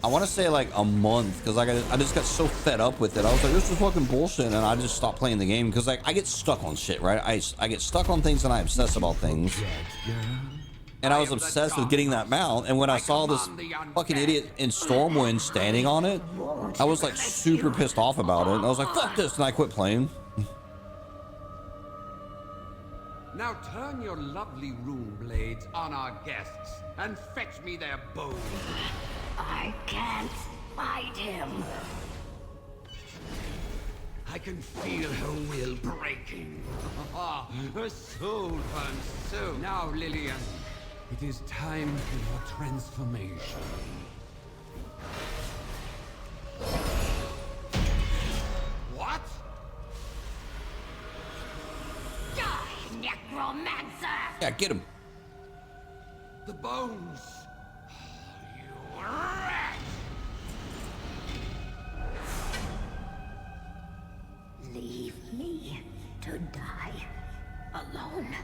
I want to say like a month because I just got so fed up with it. I was like, this is fucking bullshit, and I just stopped playing the game because like I get stuck on shit, right? I get stuck on things and I obsess about things. And I was obsessed with getting that mount, and when I saw this fucking idiot in Stormwind standing on it, I was like super pissed off about it. And I was like, fuck this, and I quit playing. Now turn your lovely rune blades on our guests and fetch me their bones. I can't fight him. I can feel her will breaking. Her soul burns so. Now, Lillian, it is time for your transformation. What? Die, necromancer! Yeah, get him. The bones. You rat! Leave me to die alone,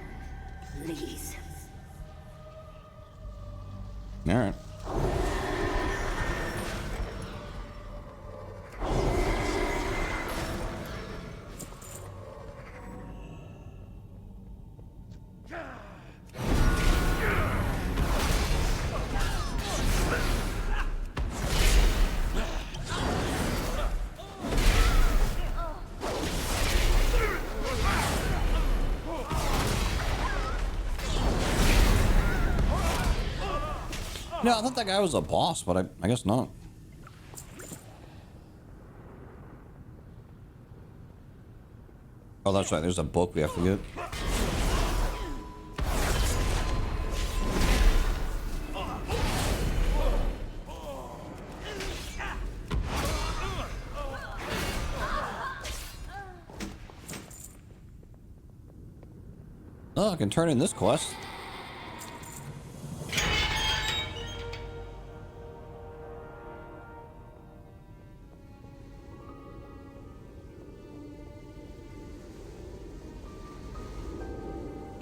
please. All right. No, I thought that guy was a boss, but I guess not. Oh, that's right. There's a book we have to get. Oh, I can turn in this quest.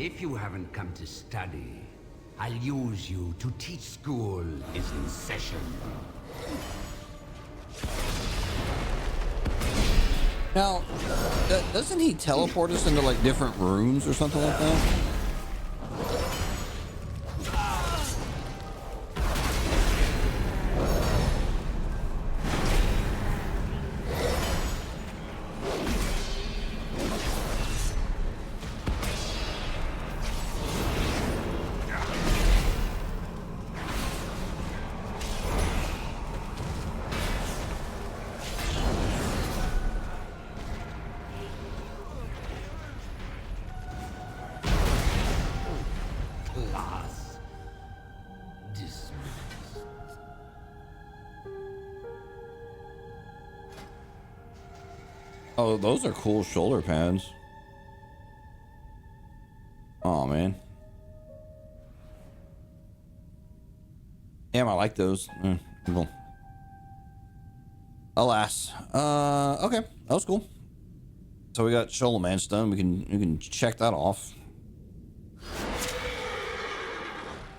If you haven't come to study, I'll use you to teach school is in session. Now, doesn't he teleport us into like different rooms or something like that? Class dismissed. Oh, those are cool shoulder pads. Oh man. Damn, I like those. Cool. Alas. Okay, that was cool. So we got Shoulder Man's done. We can check that off.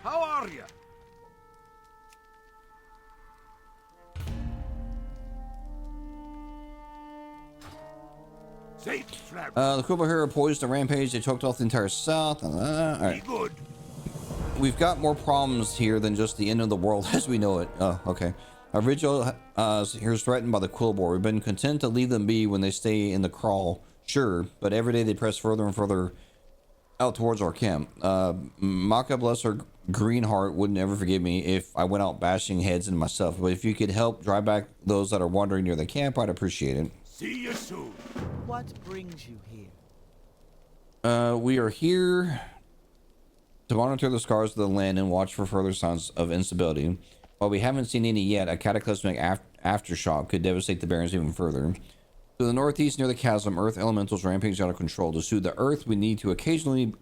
How are you? Safe travel. The Kubo Hero poised a rampage. They choked off the entire south. All right. Be good. We've got more problems here than just the end of the world as we know it. Oh, okay. Our vigil here is threatened by the Quillbore. We've been content to leave them be when they stay in the crawl, sure, but every day they press further and further out towards our camp. Maka, bless her green heart, wouldn't ever forgive me if I went out bashing heads in myself. But if you could help drive back those that are wandering near the camp, I'd appreciate it. See you soon. What brings you here? We are here to monitor the scars of the land and watch for further signs of instability. While we haven't seen any yet, a cataclysmic aftershock could devastate the Barrens even further. To the northeast, near the chasm, Earth elementals rampage out of control. To soothe the Earth, we need to occasionally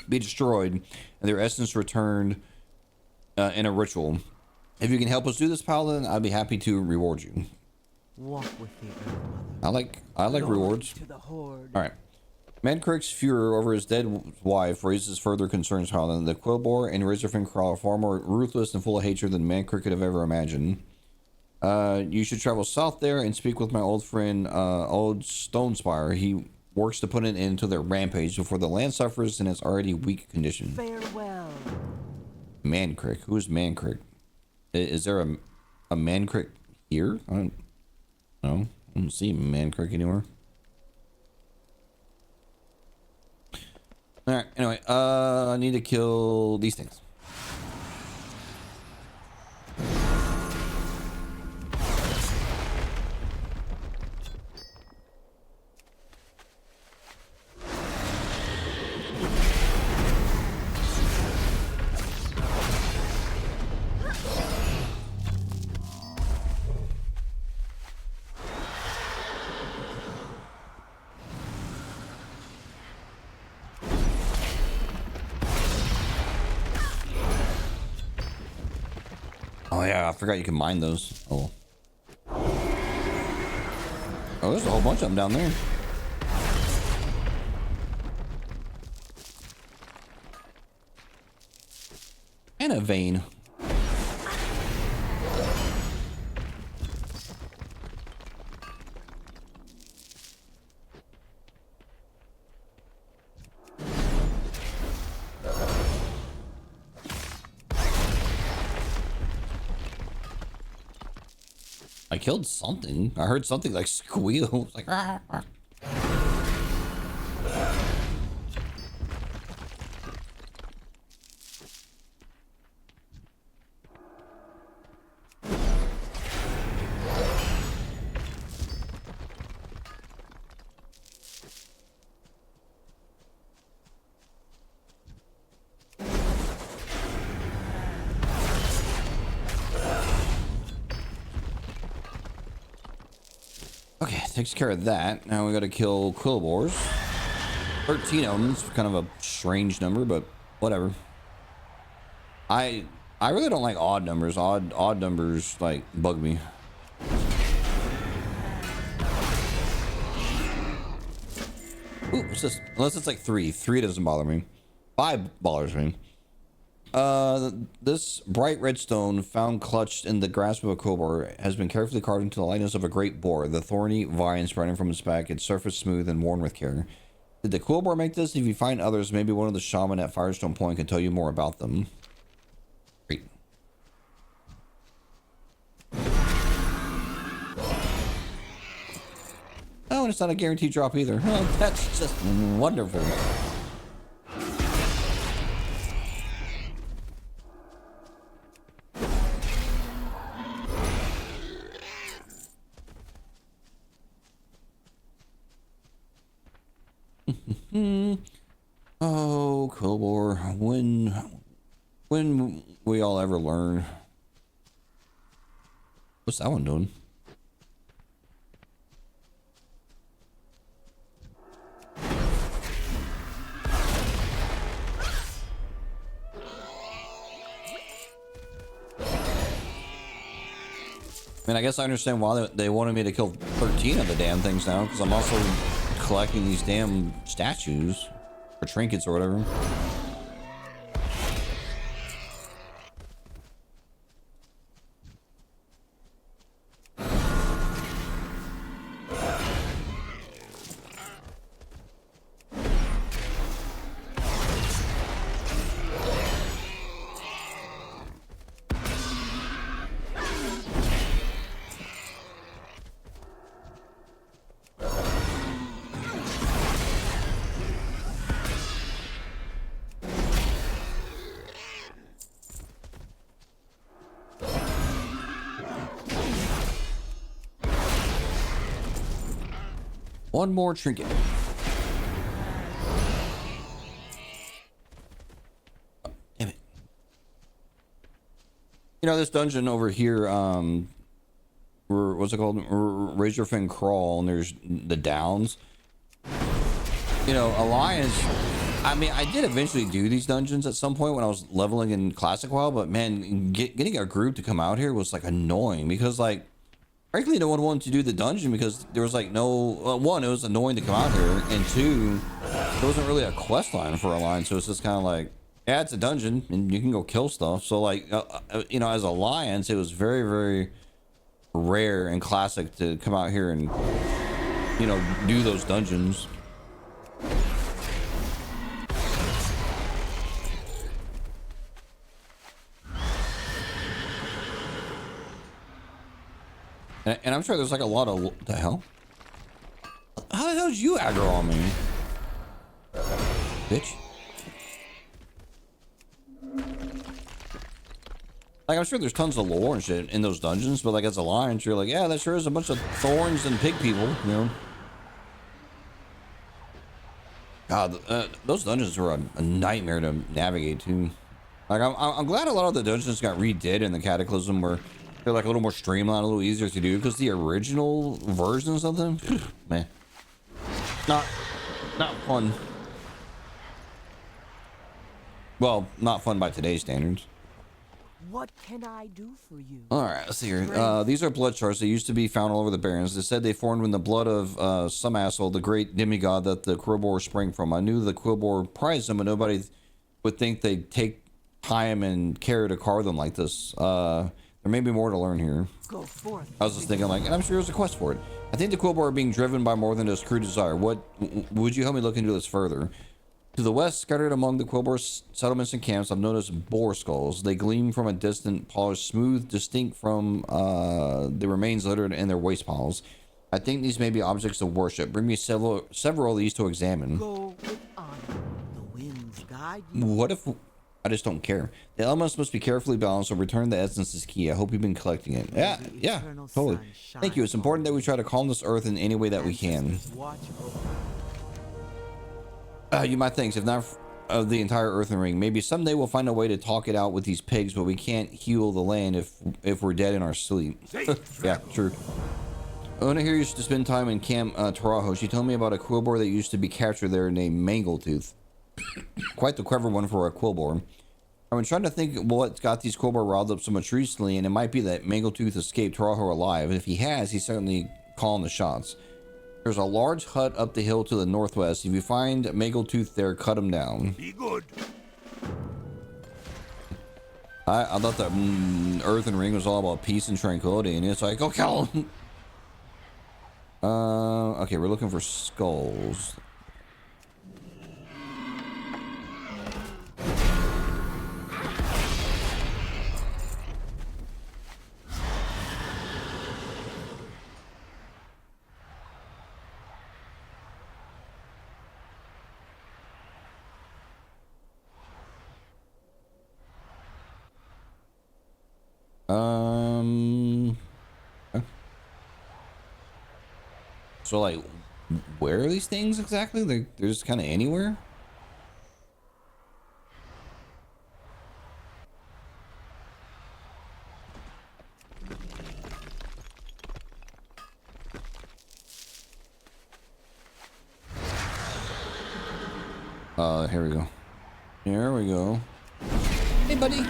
be destroyed and their essence returned in a ritual. If you can help us do this, Paladin, I'd be happy to reward you. Walk with the Earth Mother. I like rewards. To the horde. All right. Mancrick's furor over his dead wife raises further concerns, Paladin. The Quillbore and Razorfin Crawl are far more ruthless and full of hatred than Mancrick could have ever imagined. You should travel south there and speak with my old friend, Old Stonespire. He works to put an end to their rampage before the land suffers in its already weak condition. Farewell. Mancrick. Who's Mancrick? Is there a Mancrick here? I don't know. I don't see Mancrick anywhere. All right. Anyway, I need to kill these things. Oh yeah, I forgot you can mine those. Oh. Oh, there's a whole bunch of them down there. And a vein. I killed something. I heard something like squeal. It was like, "Rah, rah." Okay, takes care of that. Now we gotta kill Quillbores. 13 of them. It's kind of a strange number, but whatever. I really don't like odd numbers. Odd numbers like bug me. Ooh, what's this? Unless it's like 3. 3 doesn't bother me. $5, I mean. This bright red stone found clutched in the grasp of a crowbar has been carefully carved into the likeness of a great boar, the thorny vine spreading from its back, its surface smooth and worn with care. Did the crowbar make this? If you find others, maybe one of the shaman at Firestone Point can tell you more about them. Great. Oh, and it's not a guaranteed drop either. Oh, that's just wonderful. Oh, Quillbore, when we all ever learn? What's that one doing? I mean, I guess I understand why they wanted me to kill 13 of the damn things now, because I'm also collecting these damn statues or trinkets or whatever. One more trinket. Oh, damn it. You know, this dungeon over here, what's it called? Razorfin Crawl, and there's the Downs. You know, Alliance, I mean, I did eventually do these dungeons at some point when I was leveling in Classic WoW, but man, getting a group to come out here was like annoying because, like, frankly, no one wanted to do the dungeon because there was like no, one, it was annoying to come out here, and two, there wasn't really a quest line for Alliance, so it's just kind of like, yeah, it's a dungeon and you can go kill stuff. So like, you know, as Alliance, it was very, very rare and classic to come out here and, you know, do those dungeons. And I'm sure there's like a lot of, what the hell? How the hell did you aggro on me? Bitch. Like, I'm sure there's tons of lore and shit in those dungeons, but like as a Alliance, you're like, yeah, that sure is a bunch of thorns and pig people, you know? God, those dungeons were a nightmare to navigate too. Like, I'm glad a lot of the dungeons got redid in the Cataclysm where they're like a little more streamlined, a little easier to do, because the original versions of them, man, not fun. Well, not fun by today's standards. What can I do for you? All right, let's see here. These are blood shards that used to be found all over the Barrens. They said they formed when the blood of some asshole, the great demigod that the Quillbore sprang from. I knew the Quillbore prized them, but nobody would think they'd take time and care to carve them like this. There may be more to learn here. Go forth. I was just thinking, like, and I'm sure there's a quest for it. I think the Quillbore are being driven by more than just crude desire. What would you help me look into this further? To the west, scattered among the Quillbore settlements and camps, I've noticed boar skulls. They gleam from a distant, polished, smooth, distinct from the remains littered in their waste piles. I think these may be objects of worship. Bring me several of these to examine. Go with honor. The winds guide you. What if I just don't care? The elements must be carefully balanced, so return the essence is key. I hope you've been collecting it. Yeah, totally. Thank you. It's important that we try to calm this earth in any way that we can. You might think, if not of the entire earthen ring, maybe someday we'll find a way to talk it out with these pigs, but we can't heal the land if we're dead in our sleep. Yeah, true. Ona here used to spend time in Camp Tarajo. She told me about a Quillbore that used to be captured there named Mangletooth. Quite the clever one for a Quillbore. I've been trying to think what's got these Quillbore riled up so much recently, and it might be that Mangletooth escaped Tarajo alive. And if he has, he's certainly calling the shots. There's a large hut up the hill to the northwest. If you find Maggletooth there, cut him down. Be good. I thought that Earthen Ring was all about peace and tranquility, and it's like, go kill him. Okay, we're looking for skulls. So like, where are these things exactly? They're just kind of anywhere. Here we go. Here we go. Hey, buddy.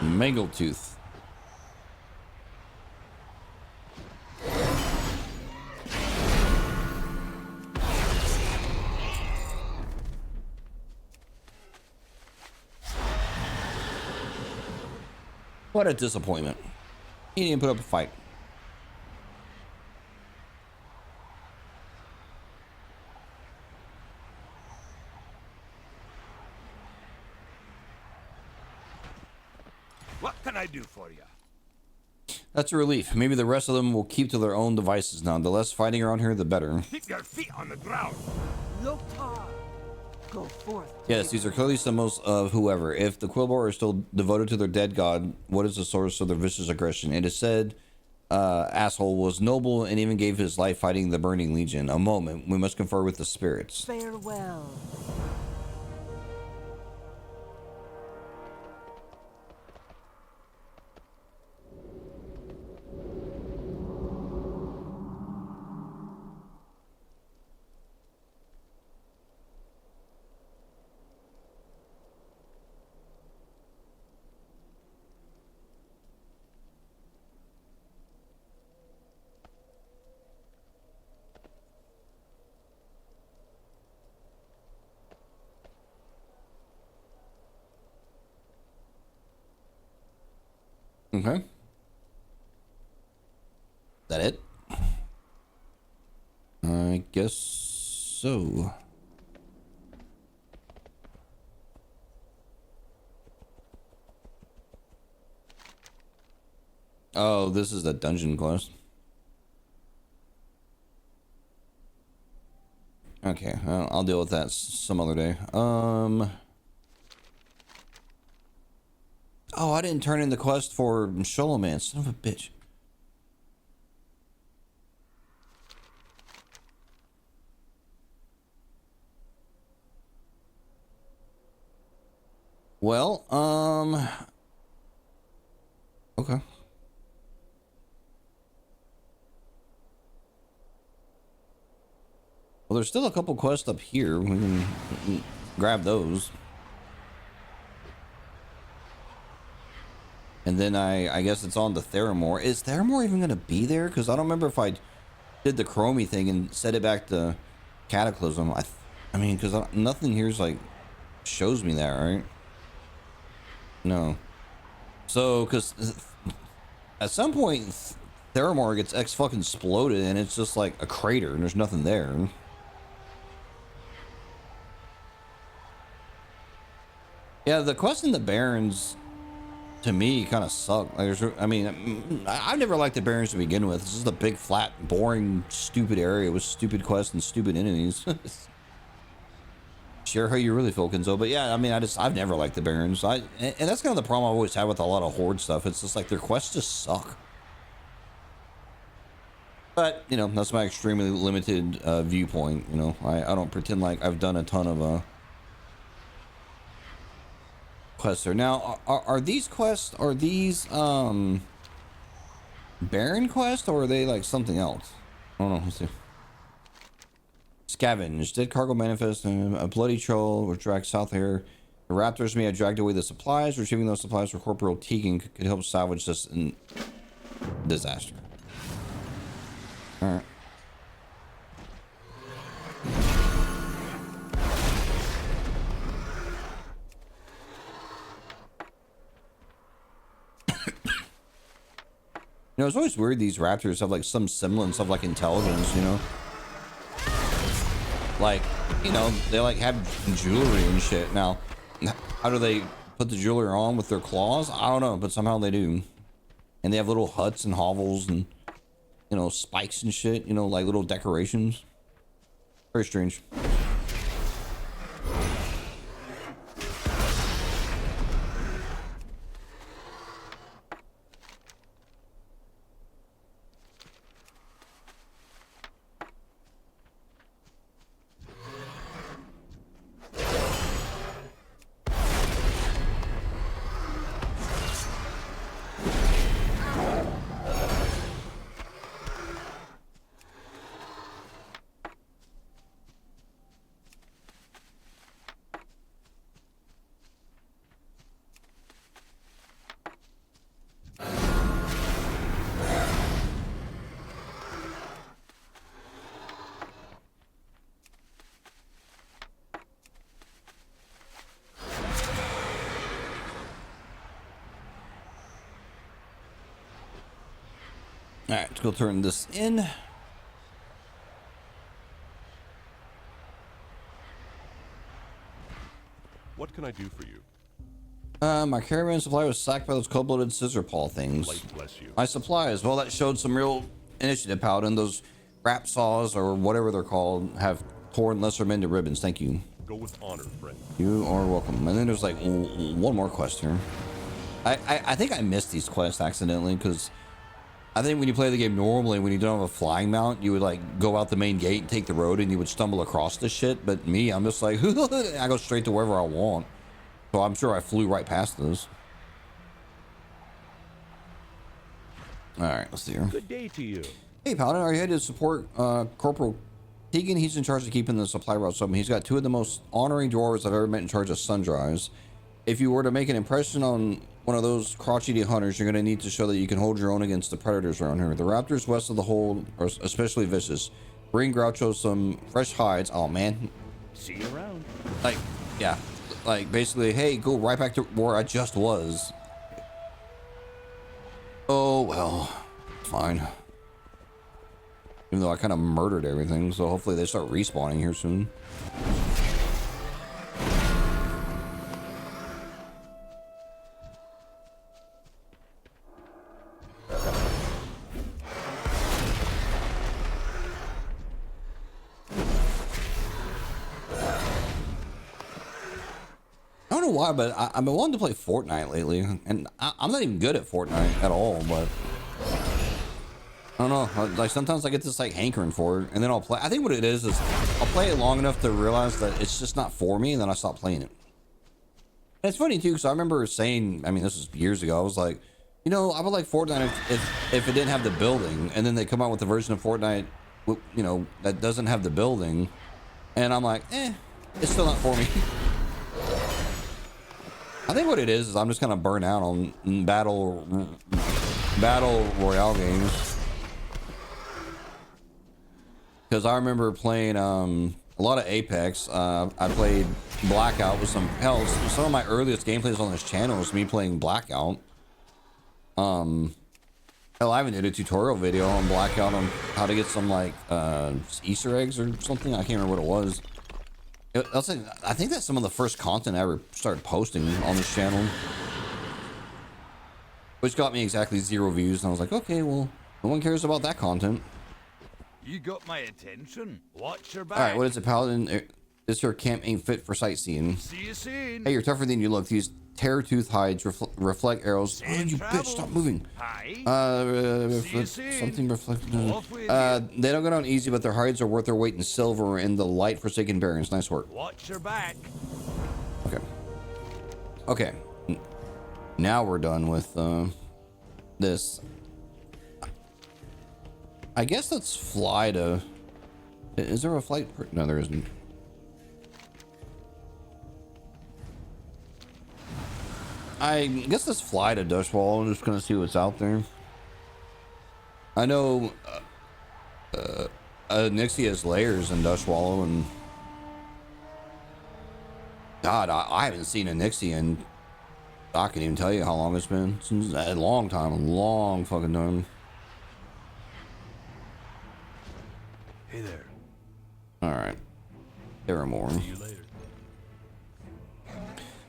Maggletooth. What a disappointment. He didn't put up a fight. What can I do for you? That's a relief. Maybe the rest of them will keep to their own devices now. The less fighting around here, the better. Keep your feet on the ground. Loktar, go forth. Yes, these are clearly symbols of whoever. If the Quillbor are still devoted to their dead god, what is the source of their vicious aggression? It is said, asshole was noble and even gave his life fighting the Burning Legion. A moment. We must confer with the spirits. Farewell. Okay. That it? I guess so. Oh, this is the dungeon quest. Okay, I'll deal with that some other day. Oh, I didn't turn in the quest for Sholoman, son of a bitch. Well, okay. Well, there's still a couple quests up here. We can grab those. And then I guess it's on to Theramore. Is Theramore even going to be there? Because I don't remember if I did the Chromie thing and set it back to Cataclysm. I mean, because nothing here's like shows me that, right? No. So, because at some point Theramore gets fucking exploded and it's just like a crater and there's nothing there. Yeah, the quest in the Barrens to me kind of suck. Like, I mean, I've never liked the Barrens to begin with. It's just a big, flat, boring, stupid area with stupid quests and stupid enemies. Share how you really feel, Kenzo. But yeah, I mean, I've never liked the Barrens. And that's kind of the problem I've always had with a lot of Horde stuff. It's just like their quests just suck. But, you know, that's my extremely limited viewpoint. You know, I don't pretend like I've done a ton of quests there. Now, are these quests, are these Baron quests, or are they like something else? I don't know. Let's Scavenge. Dead cargo manifest in a bloody troll was dragged south here. The raptors may have dragged away the supplies. Retrieving those supplies for Corporal Tegan could help salvage this disaster. Alright. You know, it's always weird these raptors have like some semblance of like intelligence, you know? Like, you know, they like have jewelry and shit. Now, how do they put the jewelry on with their claws? I don't know, but somehow they do. And they have little huts and hovels and, you know, spikes and shit, you know, like little decorations. Very strange. Alright, let's go turn this in. What can I do for you? My caravan supply was sacked by those cold-blooded scissor paw things. Light bless you. My supplies, well, that showed some real initiative, Paladin. Those rap saws, or whatever they're called, have torn lesser men to ribbons. Thank you. Go with honor, friend. You are welcome. And then there's like one more quest here. I think I missed these quests accidentally, because I think when you play the game normally, when you don't have a flying mount, you would like go out the main gate and take the road and you would stumble across this shit. But me, I'm just like, I go straight to wherever I want. So I'm sure I flew right past this. All right, let's see here. Good day to you. Hey, Paladin, are you headed to support Corporal Tegan? He's in charge of keeping the supply routes open. He's got two of the most honoring dwarves I've ever met in charge of sun drives. If you were to make an impression on one of those crotchety hunters, you're going to need to show that you can hold your own against the predators around here. The raptors west of the hold are especially vicious. Bring Groucho some fresh hides. Oh, man. See you around. Like, yeah. Like, basically, hey, go right back to where I just was. Oh, well. Fine. Even though I kind of murdered everything, so hopefully they start respawning here soon. I don't know why, but I've been wanting to play Fortnite lately, and I'm not even good at Fortnite at all, but I don't know, like sometimes I get this like hankering for it, and then I'll play. I think what it is I'll play it long enough to realize that it's just not for me, and then I stop playing it. And it's funny too, because I remember saying, I mean, this was years ago, I was like, you know, I would like Fortnite if it didn't have the building, and then they come out with a version of Fortnite, you know, that doesn't have the building, and I'm like, it's still not for me. I think what it is I'm just kind of burnt out on battle royale games. Because I remember playing a lot of Apex. I played Blackout with some of my earliest gameplays on this channel was me playing Blackout. Hell, I even did a tutorial video on Blackout on how to get some like Easter eggs or something. I can't remember what it was. I think that's some of the first content I ever started posting on this channel, which got me exactly 0 views, and I was like, okay, well, no one cares about that content. You got my attention. Watch your back. All right, what is it, Paladin? This your camp ain't fit for sightseeing. See you soon. Hey, you're tougher than you look. These terror-tooth hides reflect arrows. Oh, you bitch, stop moving. Something reflected. They don't go down easy, but their hides are worth their weight in silver in the light forsaken barrens. Nice work. Watch your back. Okay. Now we're done with this. I guess let's fly to Is there a flight? No, there isn't. I guess let's fly to Dustwall. I'm just gonna see what's out there. I know Nixie has layers in Dustwallow, and God, I haven't seen a Nixie in, I can't even tell you how long it's been. Since a long time, a long fucking time. Hey there. All right, there are more. See you later.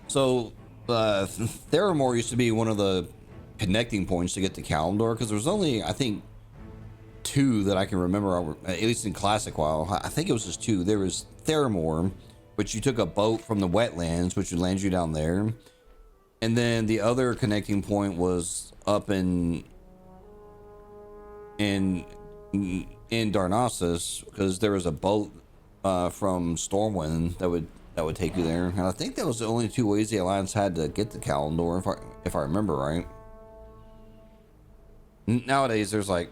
So, Theramore used to be one of the connecting points to get to Kalimdor, because there was only, I think, 2 that I can remember, at least in Classic WoW. I think it was just 2. There was Theramore, which you took a boat from the wetlands, which would land you down there. And then the other connecting point was up in Darnassus, because there was a boat from Stormwind that would take you there. And I think that was the only 2 ways the Alliance had to get to Kalimdor, if I remember right. Nowadays, there's like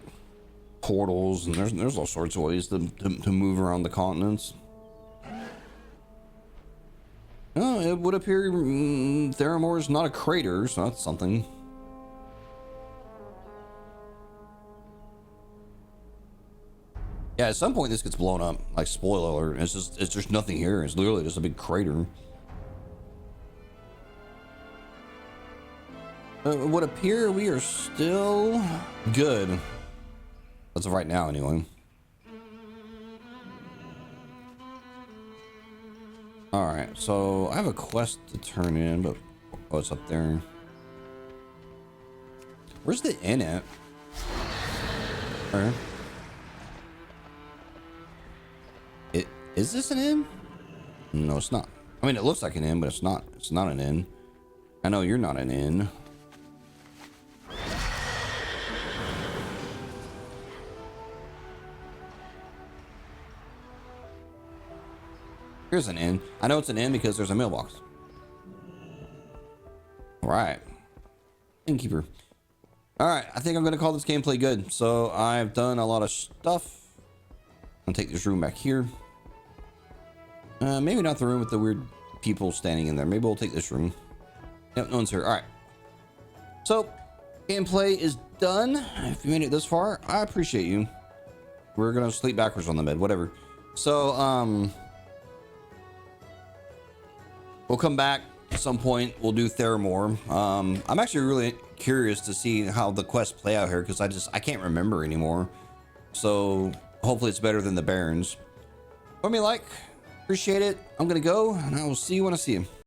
portals, and there's all sorts of ways to move around the continents. Oh, it would appear Theramore is not a crater, so that's something. Yeah, at some point this gets blown up. Like, spoiler alert, it's just nothing here. It's literally just a big crater. It would appear we are still good. As of right now, anyway. Alright, so I have a quest to turn in, but oh, it's up there. Where's the inn at? Alright. Is this an inn? No, it's not. I mean, it looks like an inn, but it's not. It's not an inn. I know you're not an inn. Here's an inn. I know it's an inn because there's a mailbox. All right. Innkeeper. All right. I think I'm going to call this gameplay good. So I've done a lot of stuff. I'm going to take this room back here. Maybe not the room with the weird people standing in there. Maybe we'll take this room. Yep, no one's here. All right. So gameplay is done. If you made it this far, I appreciate you. We're going to sleep backwards on the bed, whatever. So, we'll come back at some point. We'll do Theramore. I'm actually really curious to see how the quests play out here, because I can't remember anymore. So hopefully it's better than the Barrens. Let me like, appreciate it. I'm gonna go, and I will see you when I see you.